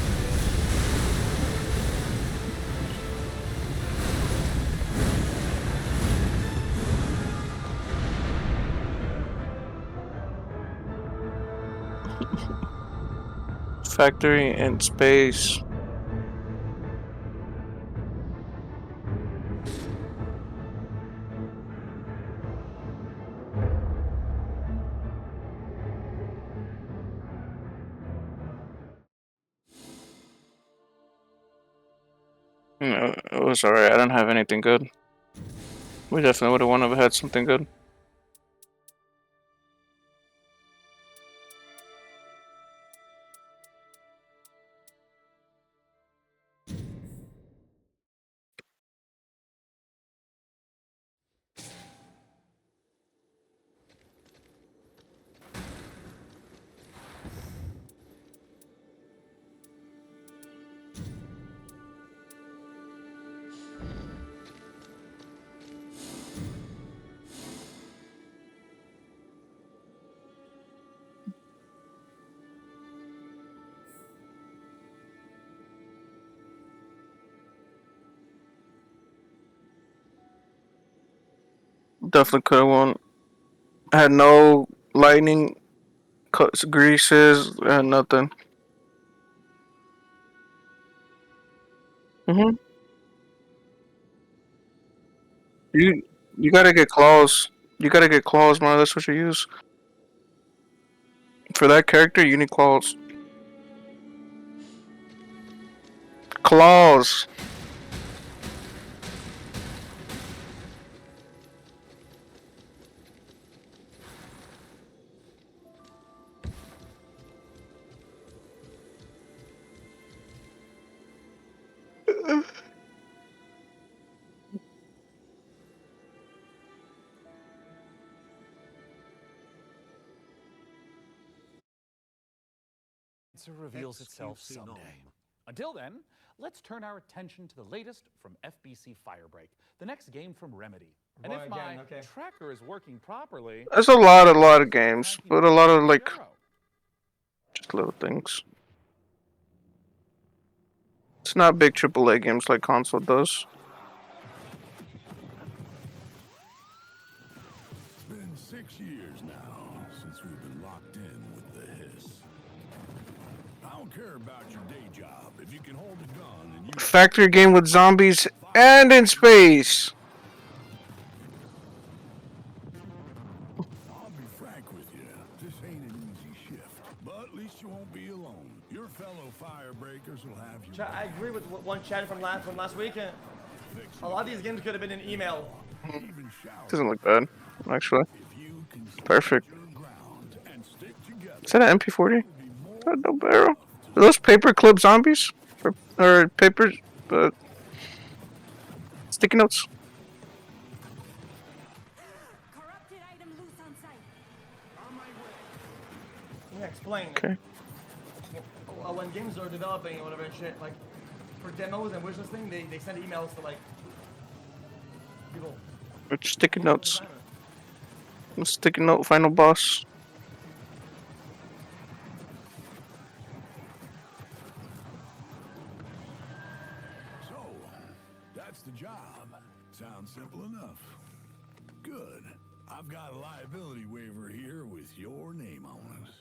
Factory in space. No, it was alright. I don't have anything good. We definitely would have won if we had something good. Definitely could have won. Had no lightning, cuts, greases, and nothing. hmm You you gotta get claws. You gotta get claws, man. That's what you use for that character. You need claws. Claws. Answer reveals itself someday. Until then, let's turn our attention to the latest from FBC Firebreak, the next game from Remedy. And Boy, if my again, okay. tracker is working properly, There's a lot of games, but a lot of like just little things. It's not big AAA games like console does. It's been 6 years now since we've been locked in with the hiss. I don't care about your day job if you can hold a gun and you Factory game with zombies and in space. I'll be frank with you, this ain't an easy shift. But at least you won't be alone. Your fellow firebreakers will have you. I agree with one chat from last week. A lot of these games could have been an email. Doesn't look bad, actually. Perfect. Is that an MP40? That no barrel. Are those paperclip zombies? Or paper sticky notes? Yeah, explain. Okay. When games are developing or whatever and shit, like for demos and wishlist thing, they send emails to like people. It's sticky notes. Sticky note final boss. So, that's the job. Sounds simple enough. Good. I've got a liability waiver here with your name on it.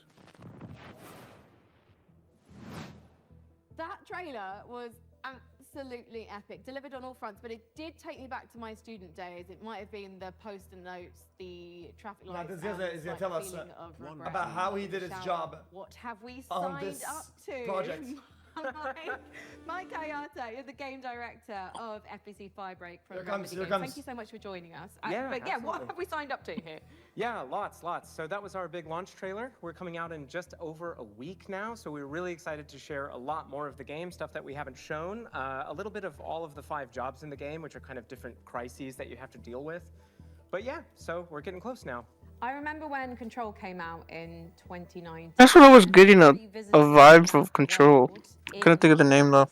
That trailer was absolutely epic, delivered on all fronts, but it did take me back to my student days. It might have been the poster notes, the traffic lights. This guy is going to tell us about how he did his job. What have we on signed this up to? project. Mike Kayata, you're the game director of FBC Firebreak from Here comes, Remedy here Games. comes. Thank you so much for joining us. Yeah, but yeah, what absolutely. have we signed up to here? Yeah, lots. So that was our big launch trailer. We're coming out in just over a week now, so we're really excited to share a lot more of the game, stuff that we haven't shown, a little bit of all of the 5 jobs in the game, which are kind of different crises that you have to deal with. But yeah, so we're getting close now. I remember when Control came out in 2019. That's what I was getting a vibe of Control. Couldn't think of the name though.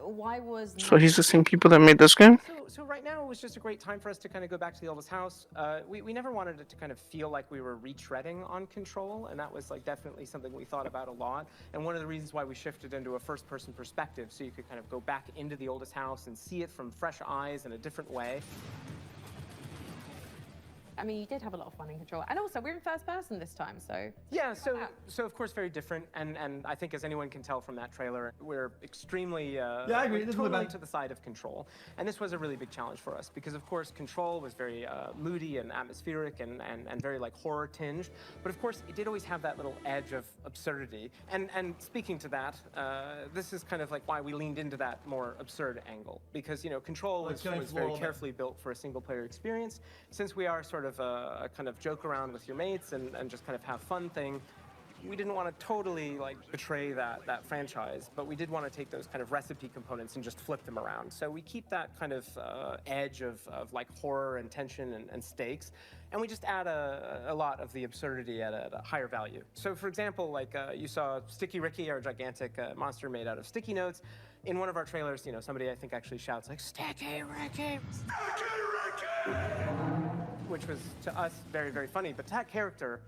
Why was So he's the same people that made this game? So right now it was just a great time for us to kind of go back to the oldest house. We never wanted it to kind of feel like we were retreading on Control, and that was like definitely something we thought about a lot. And one of the reasons why we shifted into a first-person perspective, so you could kind of go back into the oldest house and see it from fresh eyes in a different way. I mean, you did have a lot of fun in Control. And also, we're in first person this time, so... Yeah, so of course very different, and I think as anyone can tell from that trailer, we're extremely Yeah, I agree. This is totally bad. to the side of Control. And this was a really big challenge for us, because of course Control was very moody and atmospheric and very like horror tinged, but of course it did always have that little edge of absurdity. And speaking to that, this is kind of like why we leaned into that more absurd angle, because you know Control was very carefully built for a single player experience. Since we are sort of a kind of joke around with your mates and just kind of have fun thing, we didn't want to totally like betray that franchise, but we did want to take those kind of recipe components and just flip them around. So we keep that kind of edge of like horror and tension and stakes, and we just add a lot of the absurdity at a higher value. So for example, like you saw Sticky Ricky, our gigantic monster made out of sticky notes. In one of our trailers, you know, somebody I think actually shouts like, "Sticky Ricky! Sticky Ricky!" Which was to us very, very funny, but to that character,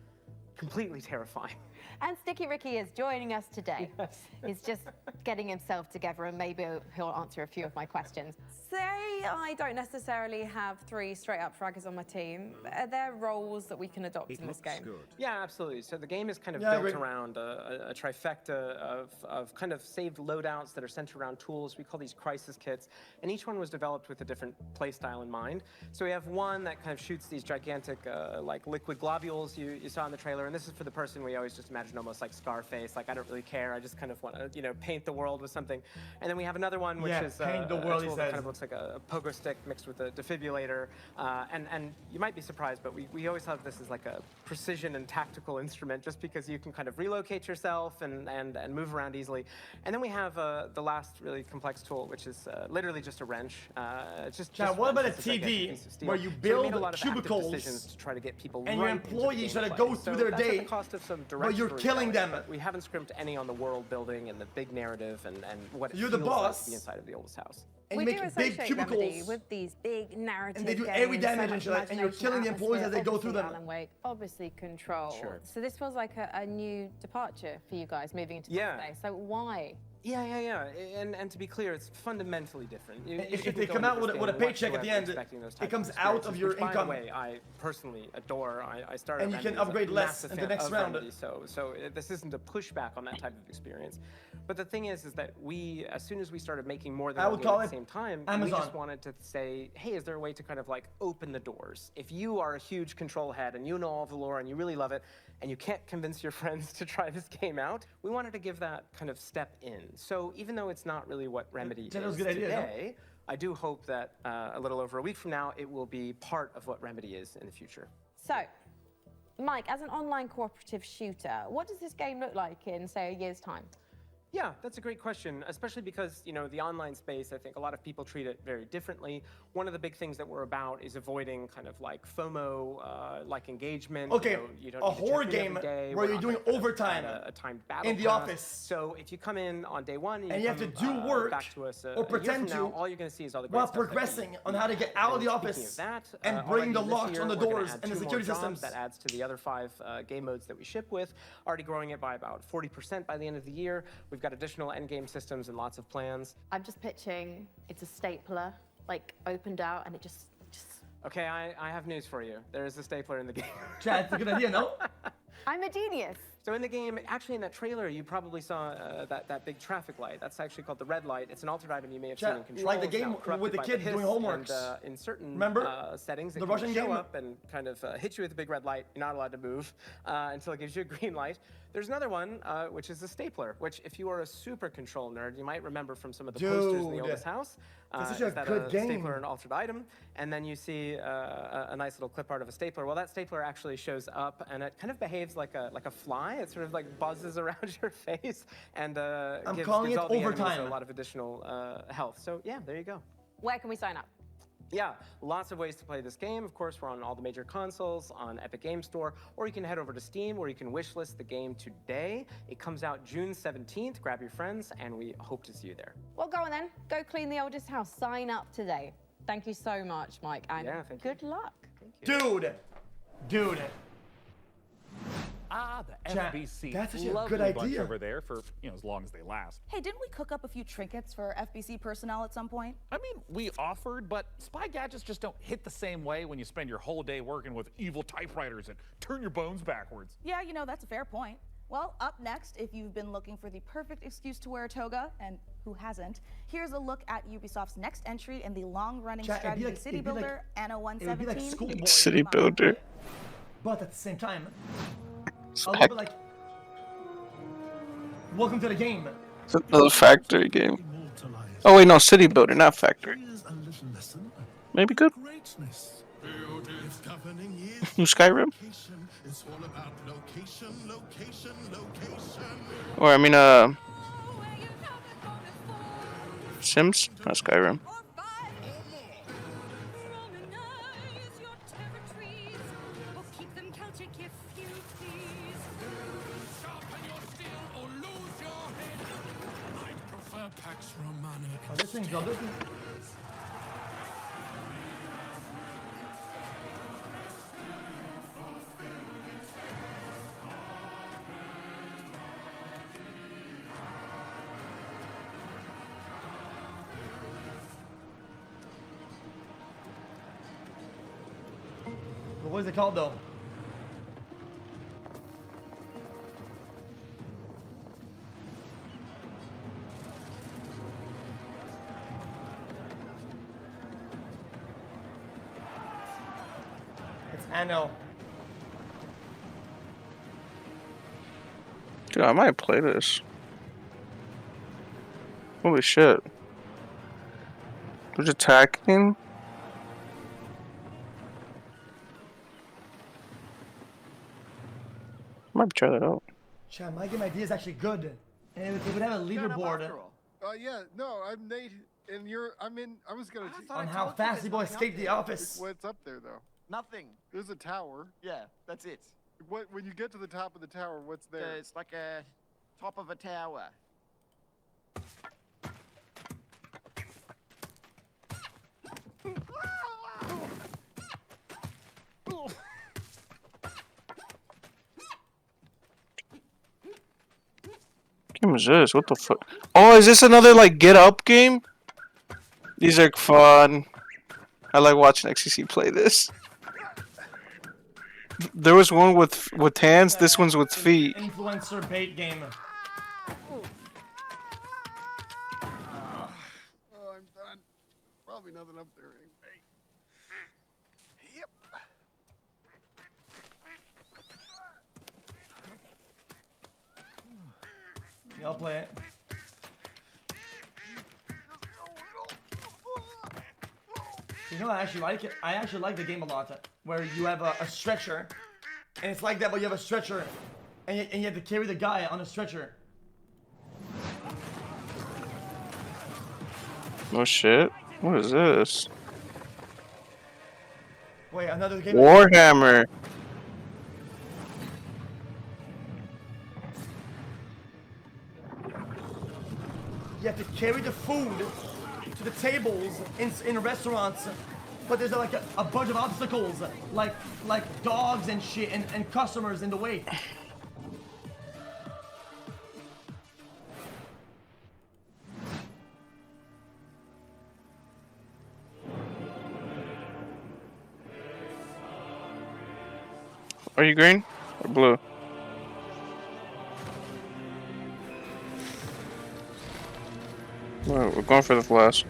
completely terrifying. And Sticky Ricky is joining us today. Yes. He's just getting himself together, and maybe he'll answer a few of my questions. Say I don't necessarily have 3 straight-up fraggers on my team. Are there roles that we can adopt in this game? Yeah, absolutely. So the game is kind of Yeah, built great. around a trifecta of kind of saved loadouts that are centered around tools. We call these crisis kits, and each one was developed with a different playstyle in mind. So we have one that kind of shoots these gigantic, like liquid globules you saw in the trailer, and this is for the person we always just imagine almost like Scarface. Like I don't really care. I just kind of want to, paint the world with something. And then we have another one which is paint the a world, tool he that says. kind of looks like a pogo stick mixed with a defibrillator. And you might be surprised, but we always have this as like a precision and tactical instrument, just because you can kind of relocate yourself and move around easily. And then we have the last really complex tool, which is literally just a wrench. Chad, what about a it's gigantic TV piece of steel. where you So we build made a lot of active cubicles decisions to try to get people and your right into employees gotta gameplay. go through their that's at day, the cost of some but direct you're killing storytelling, them. but we haven't scrimped any on the world building and the big narrative and what it You're the feels like boss. to be inside of the oldest house. And We you do make big associate Remedy cubicles. with these big narrative And they do games, every so damage much and shit, and you're imagination, killing the employees as they go atmosphere, through them. obviously Alan Wake, obviously Control. Sure. So this feels like a new departure for you guys moving into Yeah. this space. So why? Yeah. And to be clear, it's fundamentally different. You If shouldn't they go come into out this with a game paycheck at the whatsoever end, expecting those it types comes of out of experiences, your which, income. By the way, I personally adore. I started And you can Remedy as a upgrade less massive in the fan next of round. Remedy, so this isn't a pushback on that type of experience. But the thing is that we, as soon as we started making more than I one would game call at the it same time, Amazon. we just wanted to say, hey, is there a way to kind of like open the doors? If you are a huge Control head and you know all the lore and you really love it, and you can't convince your friends to try this game out, we wanted to give that kind of step in. So even though it's not really what Remedy That was is a good idea, no? today, I do hope that a little over a week from now, it will be part of what Remedy is in the future. So, Mike, as an online cooperative shooter, what does this game look like in, say, a year's time? Yeah, that's a great question, especially because, the online space, I think a lot of people treat it very differently. One of the big things that we're about is avoiding kind of like FOMO, like engagement. Okay, you don't a need to horror check in every game day. where We're you're not doing gonna kind of overtime add a timed battle in the pass. office. So if you come in on day one And you have to do work back to us or a year pretend from now, to all you're going to see is all the great while stuff that we progressing on how to get out of the Speaking office that, and bring already the this locks year, on the we're gonna doors add and the 2 more security jobs. systems. That adds to the other 5 game modes that we ship with, already growing it by about 40% by the end of the year. We've got additional end game systems and lots of plans. I'm just pitching it's a stapler, like opened out, and it just. Okay, I have news for you. There is a stapler in the game. Chad, it's a good idea, no? I'm a genius. So in the game, actually in that trailer, you probably saw that big traffic light. That's actually called the red light. It's an altered item you may have seen in Chad, Control. like the It's now game corrupted with the by kids hiss, doing homeworks. And in certain Remember? settings, it The can Russian show game? up and kind of hit you with a big red light. You're not allowed to move until it gives you a green light. There's another one, which is a stapler, which if you are a super Control nerd, you might remember from some of the posters in the Dude, oldest house. that's such Is a that good game. stapler and altered item? And then you see a nice little clip art of a stapler. Well, that stapler actually shows up, and it kind of behaves like a fly. It sort of like buzzes around your face, and gives calling it all the enemies overtime. a lot of additional health. So yeah, there you go. Where can we sign up? Yeah, lots of ways to play this game. Of course, we're on all the major consoles, on Epic Game Store, or you can head over to Steam, where you can wishlist the game today. It comes out June 17th. Grab your friends, and we hope to see you there. Well, go on then. Go clean the oldest house. Sign up today. Thank you so much, Mike, and good luck. Dude. The Chat, FBC. that's such a lovely good bunch idea. over there for, as long as they last. Hey, didn't we cook up a few trinkets for FBC personnel at some point? I mean, we offered, but spy gadgets just don't hit the same way when you spend your whole day working with evil typewriters and turn your bones backwards. Yeah, that's a fair point. Well, up next, if you've been looking for the perfect excuse to wear a toga, and who hasn't, here's a look at Ubisoft's next entry in the long-running Chat, it'd be strategy like- city it'd be like- builder, Anno It would be 117. like Schoolboy. City Builder. But at the same time, a little bit like, welcome to the game. It's another factory game. Oh wait, no, City Builder, not factory. Maybe good. Skyrim? Or I mean, Sims? Not Skyrim. Oh, this thing's good. What is it called though? It's Anno. Dude, I might play this. Holy shit. Who's attacking? Might try that out. Chat, my game idea is actually good. And they would have a leaderboard Yeah, no, I'm Nate, and I was gonna. on how fast people escape the office. What's up there, though? Nothing. There's a tower. Yeah, that's it. When you get to the top of the tower, what's there? It's like a top of a tower. What game is this? What the fuck? Oh, is this another like get up game? These are fun. I like watching XCC play this. There was one with hands. This one's with feet. Influencer bait game. Oh, I'm done. Probably nothing up there anyway. Yep. Yeah, I'll play it. You know, I actually like it. I actually like the game a lot. Where you have a stretcher, and it's like that, but you have a stretcher, and you have to carry the guy on a stretcher. Oh shit! What is this? Wait, another game. Warhammer. You have to carry the food to the tables in restaurants, but there's like a bunch of obstacles, like dogs and shit, and customers in the way. Are you green or blue? Well, we're going for the flash.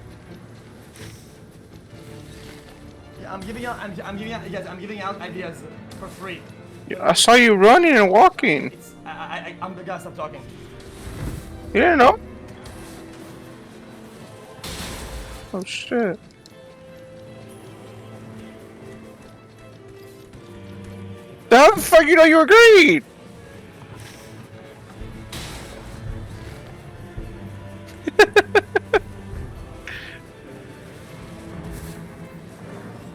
Yeah, I'm giving out ideas for free. Yeah, I saw you running and walking. I'm the guy. Stop talking. You didn't know? Oh shit. How the fuck you know you were green?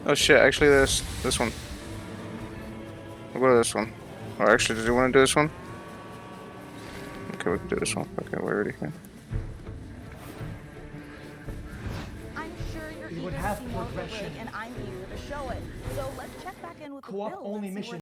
Oh shit, actually there's this one. We'll go to this one. Or actually, did you want to do this one? Okay, we can do this one. Okay, we're already here. I'm sure you're It eager would to have see more of the progression. rig, and I'm eager to show it. So let's check back in with the Co-op build only and see mission.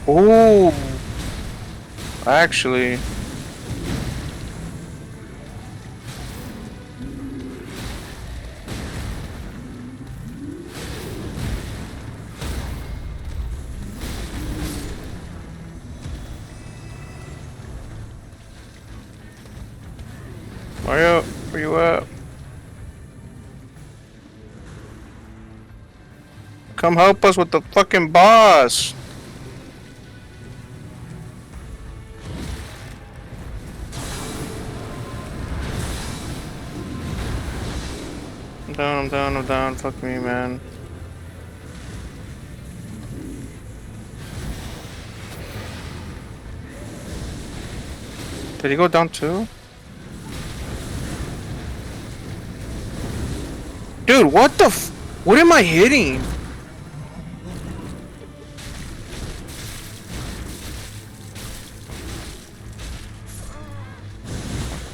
Ooh. Actually. Mario, where you at? Come help us with the fucking boss. I'm down. Fuck me, man. Did he go down too? Dude, what the what am I hitting?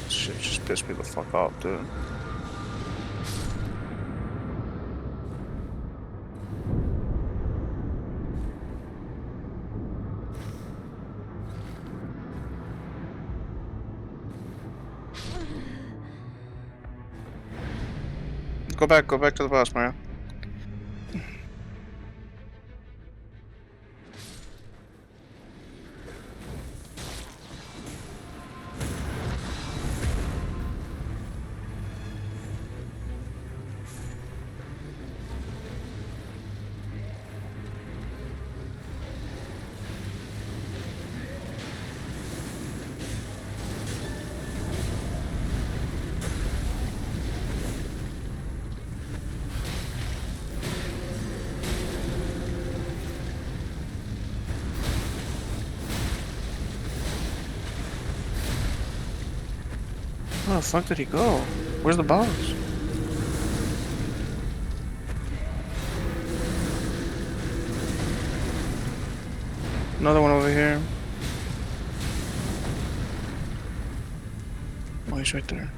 Shit just pissed me the fuck off, dude. Go back to the boss, Mario. Where the fuck did he go? Where's the boss? Another one over here. Oh, he's right there.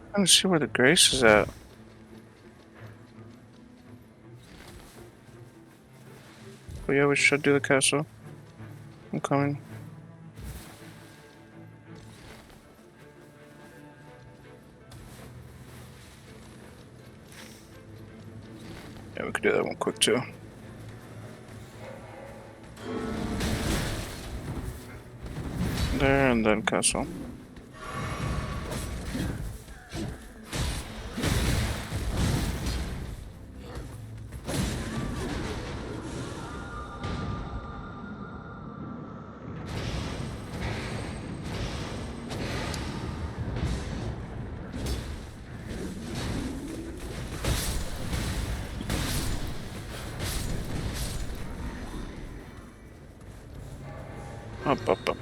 I don't see where the grace is at. But yeah, we should do the castle. I'm coming. Yeah, we could do that one quick too. There and then castle. Up, up, up.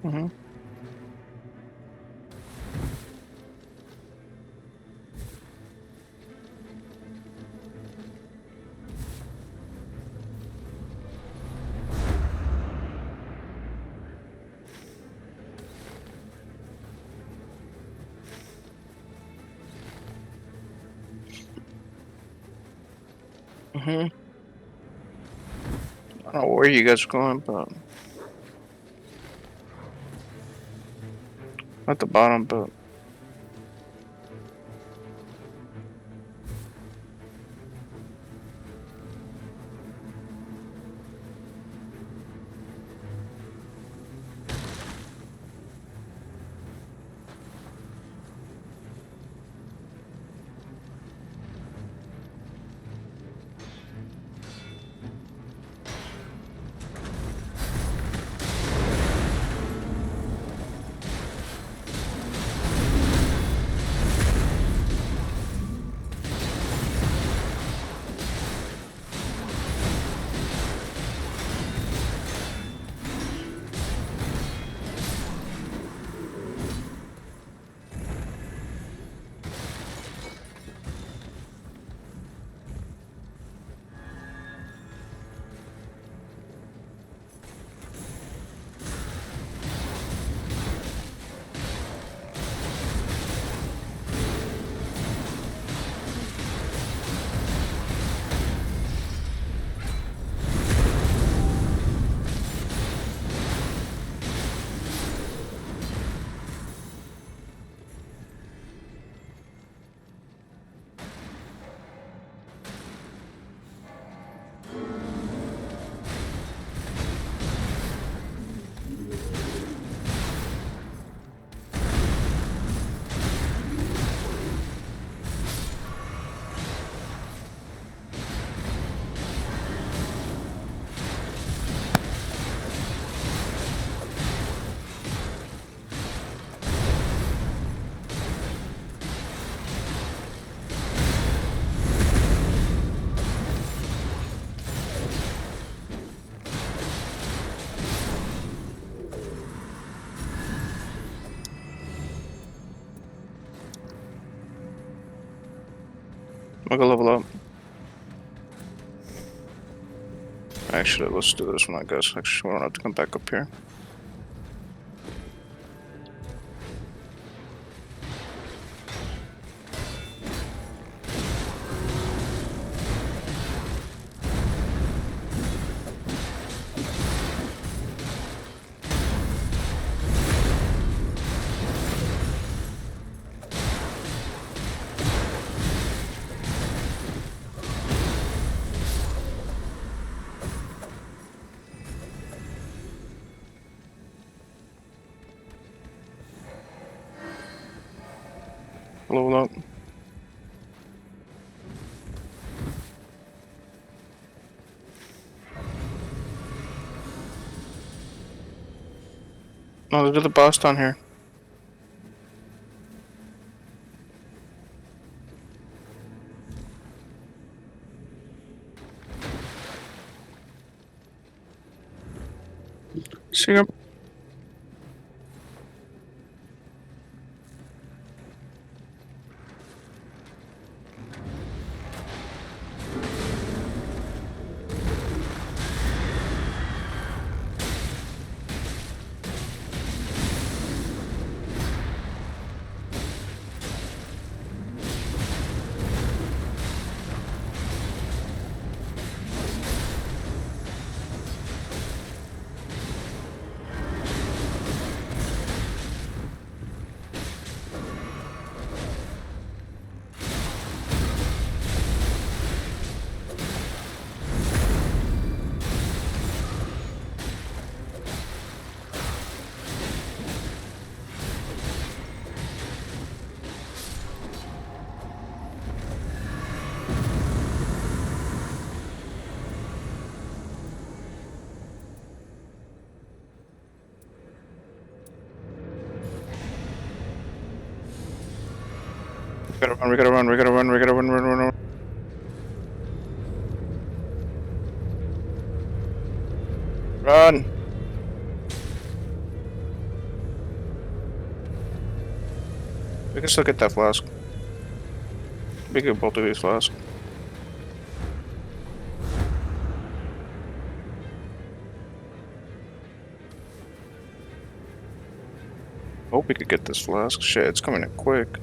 Mm-hmm. Mm-hmm. I don't know where you guys are going, but at the bottom, but I'm gonna level up. Actually, let's do this one, I guess. Actually, we don't have to come back up here. Level up. No, let's do the boss down here. See ya. We gotta run, we gotta run, we gotta run, run. Run! We can still get that flask. We get both of these flasks. Hope we could get this flask. Shit, it's coming in quick.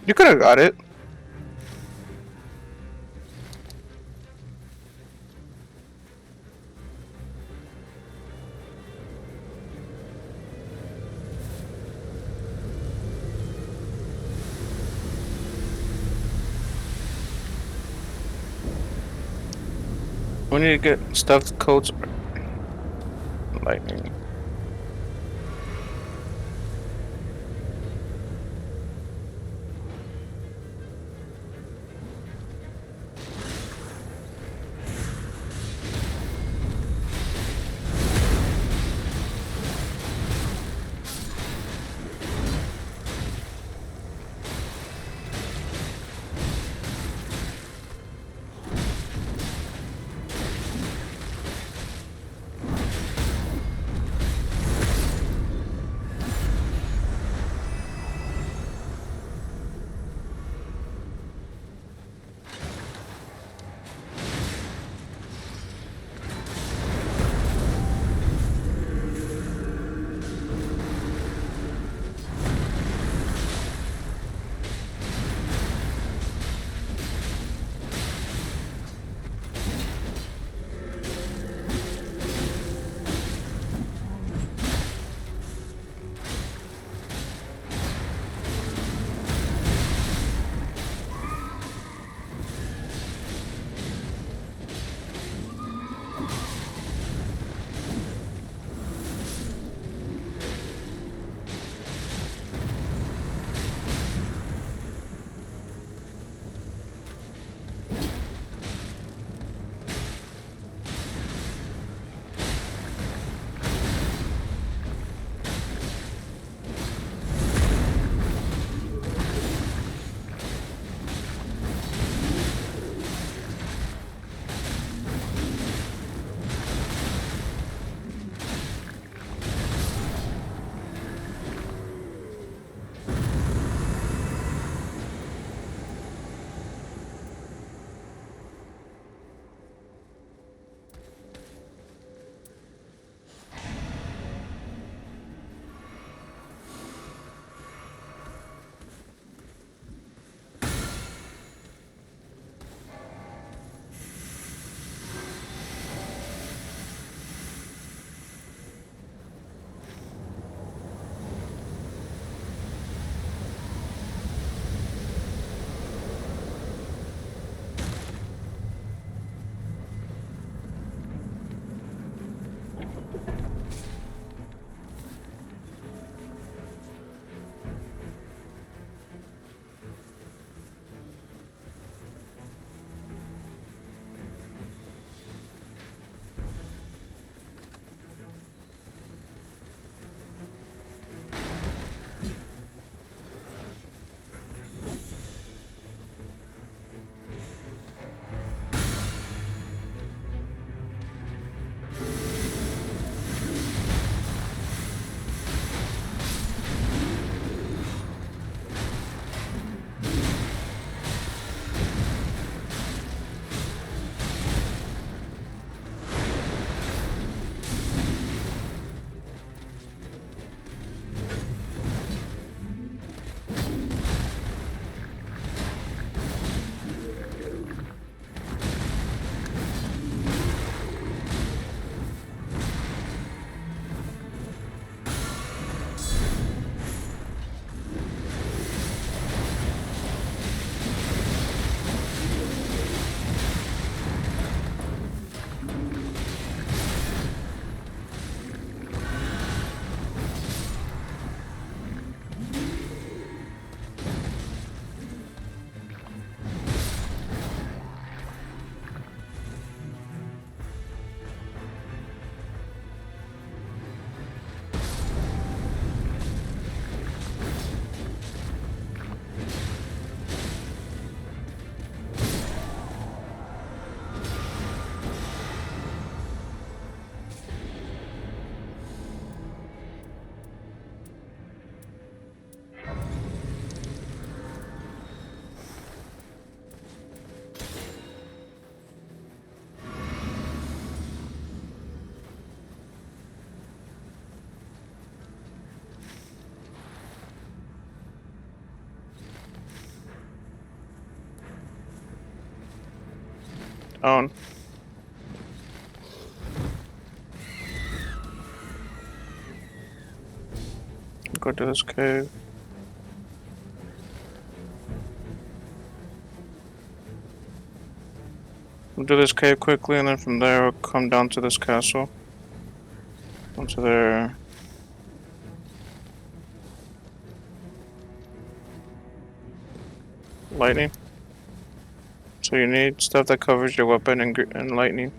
You could have got it. We need to get stuffed coats. Lightning. On. Go to this cave. We'll do this cave quickly, and then from there we'll come down to this castle. Onto there. Lightning. So you need stuff that covers your weapon and lightning.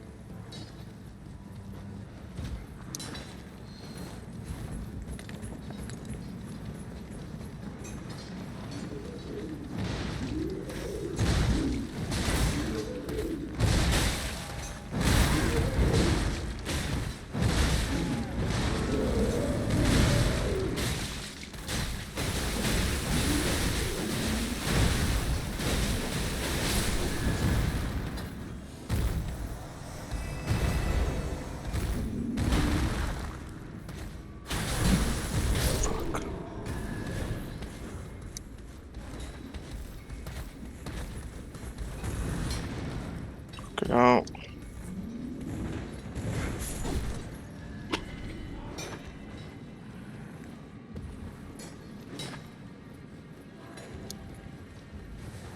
Get out.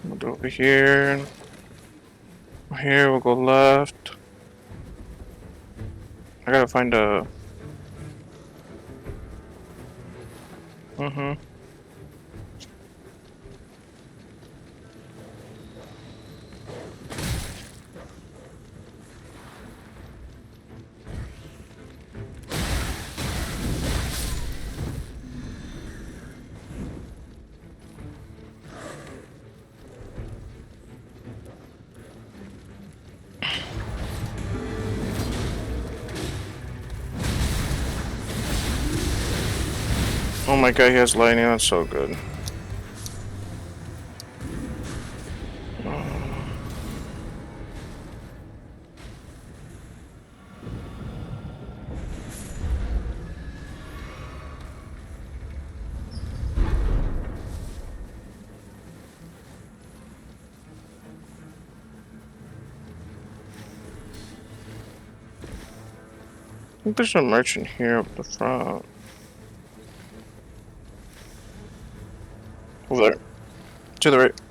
We'll do over here. Here we'll go left. I gotta find a. Oh my god, he has lightning, that's so good. I think there's a merchant here up the front. Over there. To the right.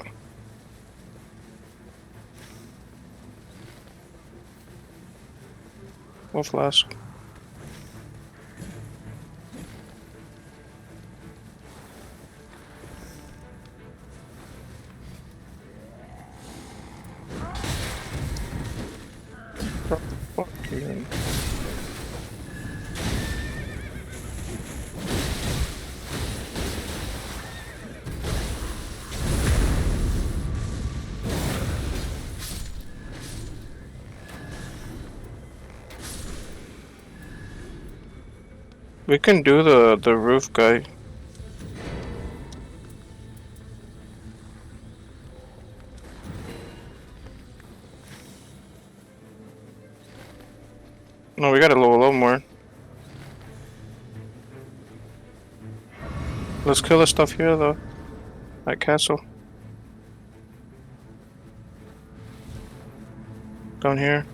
What flask? Fucking. We can do the roof guy. No, we gotta level up more. Let's kill the stuff here though. That castle. Down here.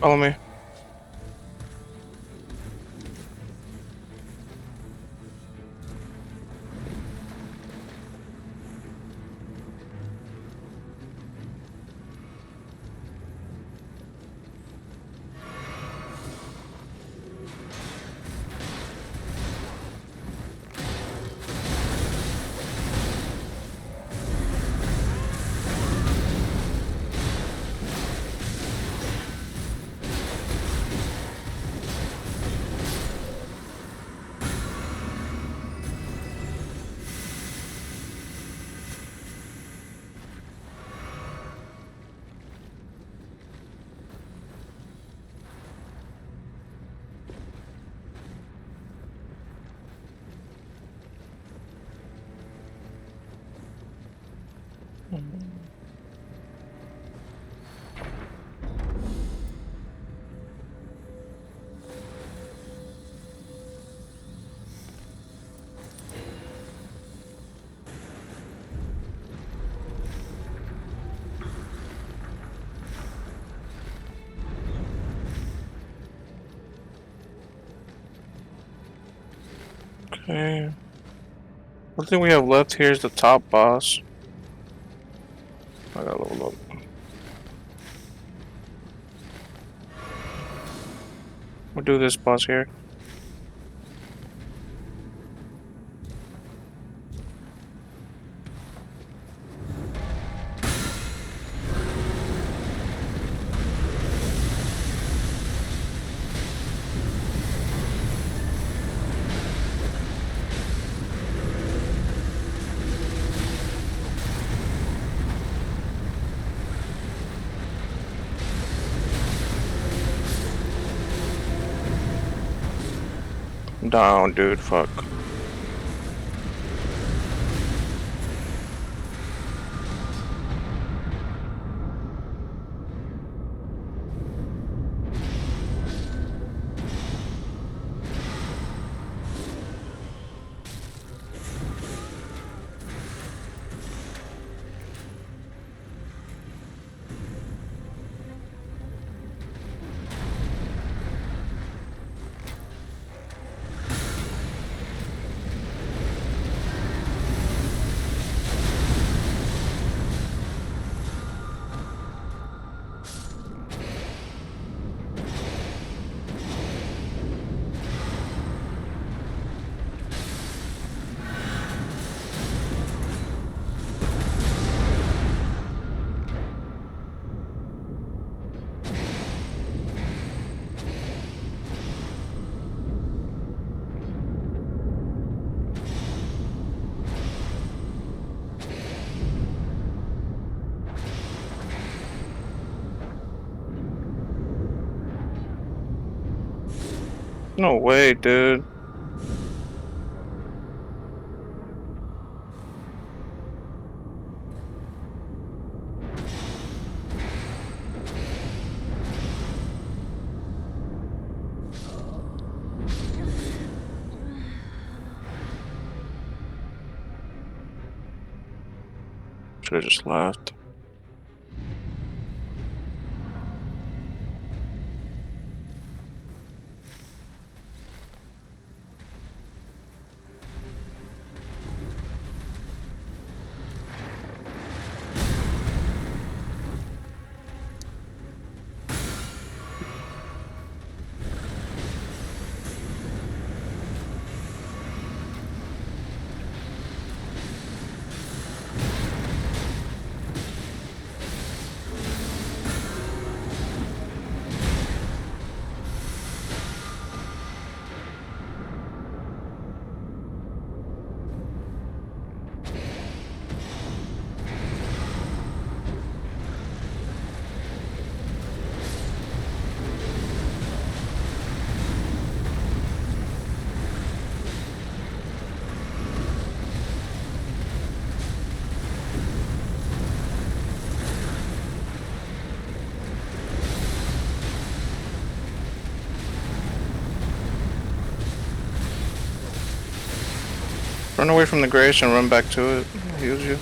Follow me. Okay. One thing we have left here is the top boss. I gotta level up. We'll do this boss here. Down, dude. Fuck. No way, dude. Should have just left. Run away from the grace and run back to it. It heals you.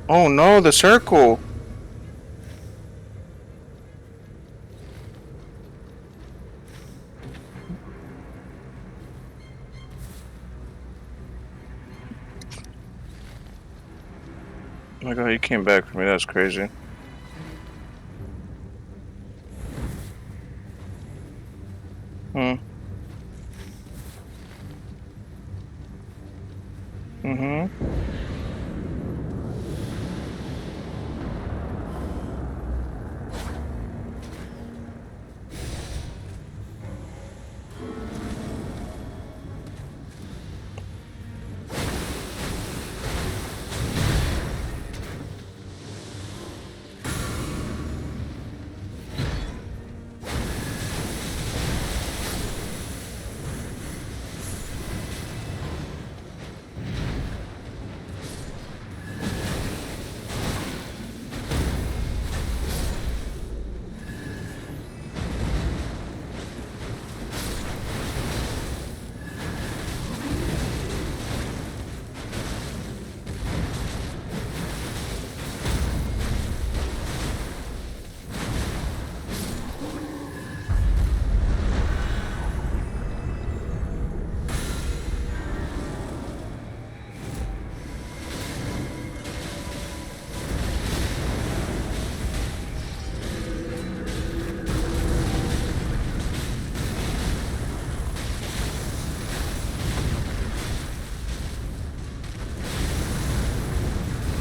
Oh no, the circle. Oh my god, he came back for me. That's crazy. Hmm. Mm-hmm.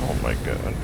Oh my god.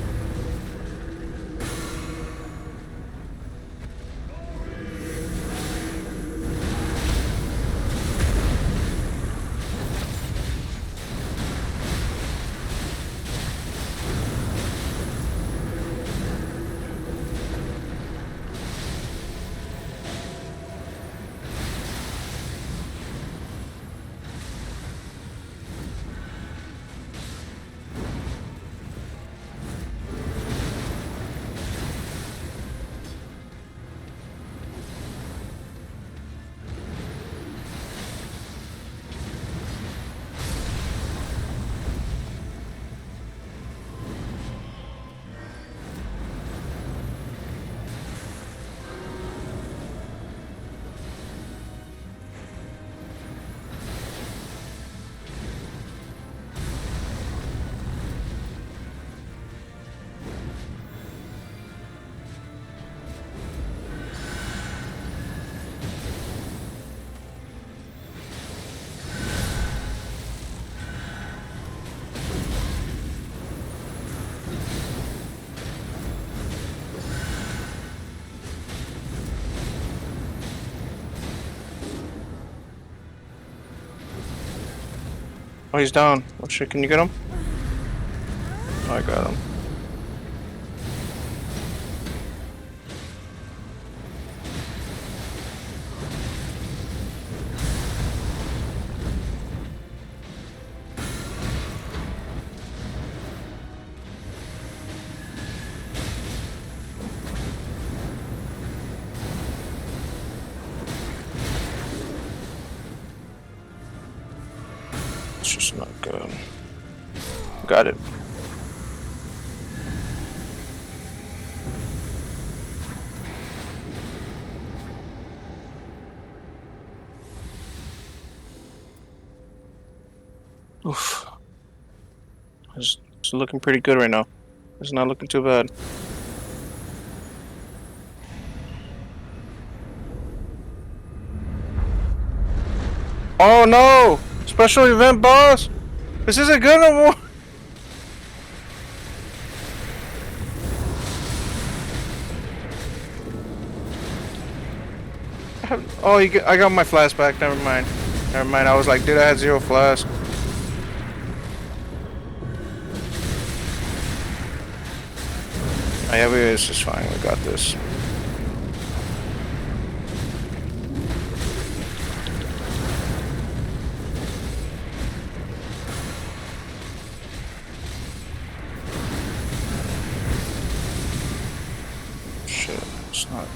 Oh, he's down. Oh shit, can you get him? Oh, I got him. It's just not good. Got it. Oof. It's looking pretty good right now. It's not looking too bad. Oh no! Special event boss! This isn't good no more! Oh, I got my flask back. Never mind. Never mind. I was like, dude, I had 0 flask. Oh, yeah, this is fine. We got this. Shit, it's not.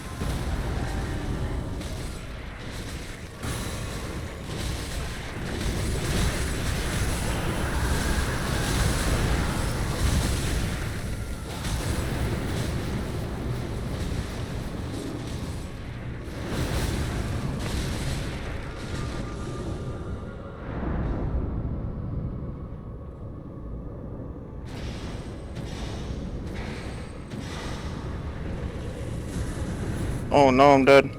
Oh no, I'm dead.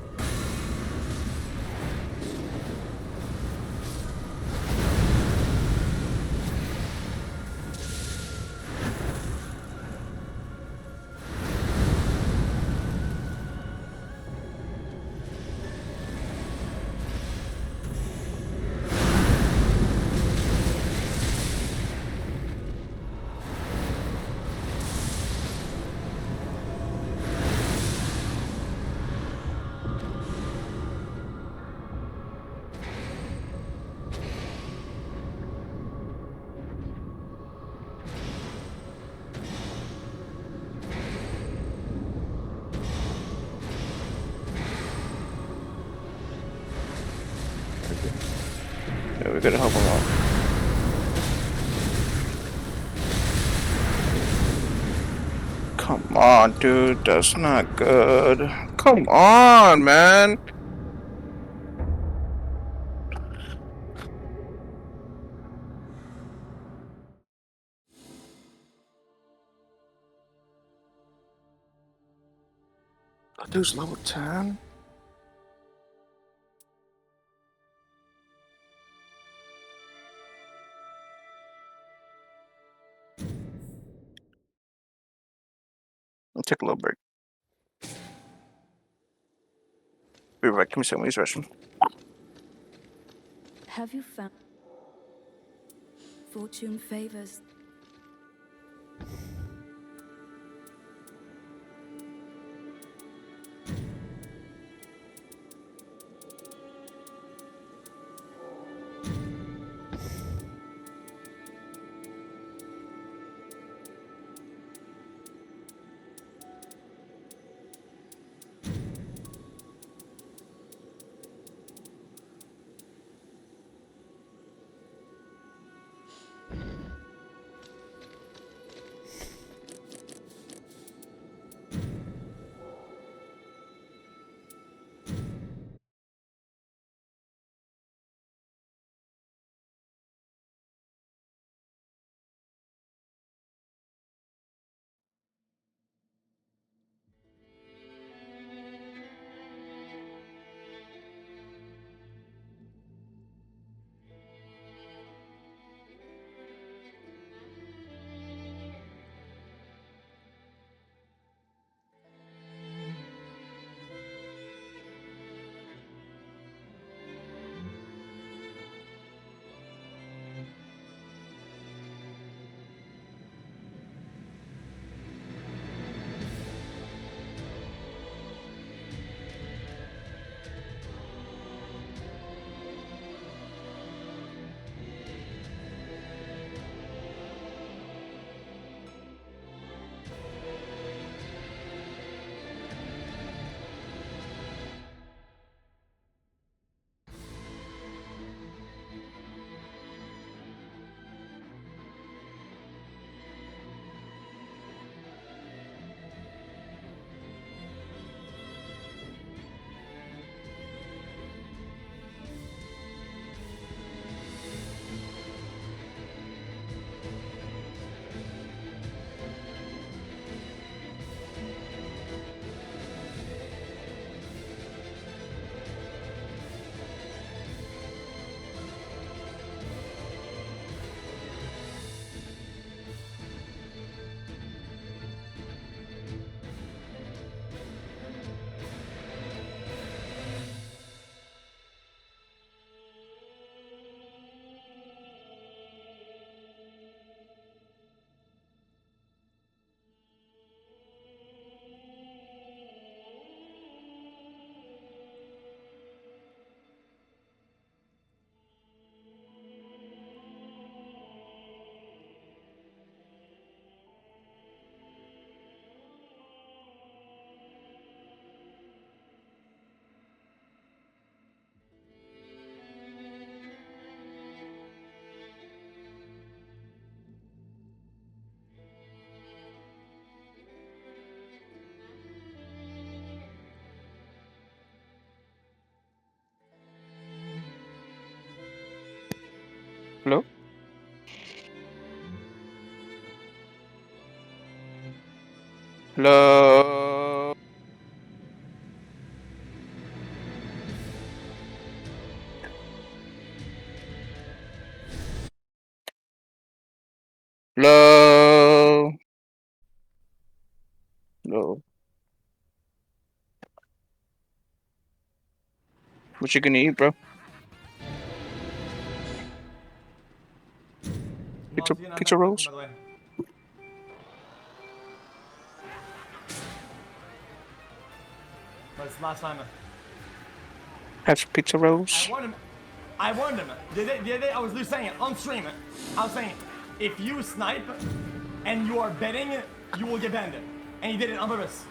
Yeah, we gotta help him out. Come on, dude. That's not good. Come on, man. That dude's level 10. I'll take a little break. Be right back. Give me a second. Use the restroom. Have you found fortune favors? Hello? Hello? What you gonna eat, bro? Pizza rolls? By the way. But it's last time. Have some pizza rolls. I warned him. The other day I was saying it on stream. I was saying, if you snipe and you are betting, you will get banned. And he did it on purpose.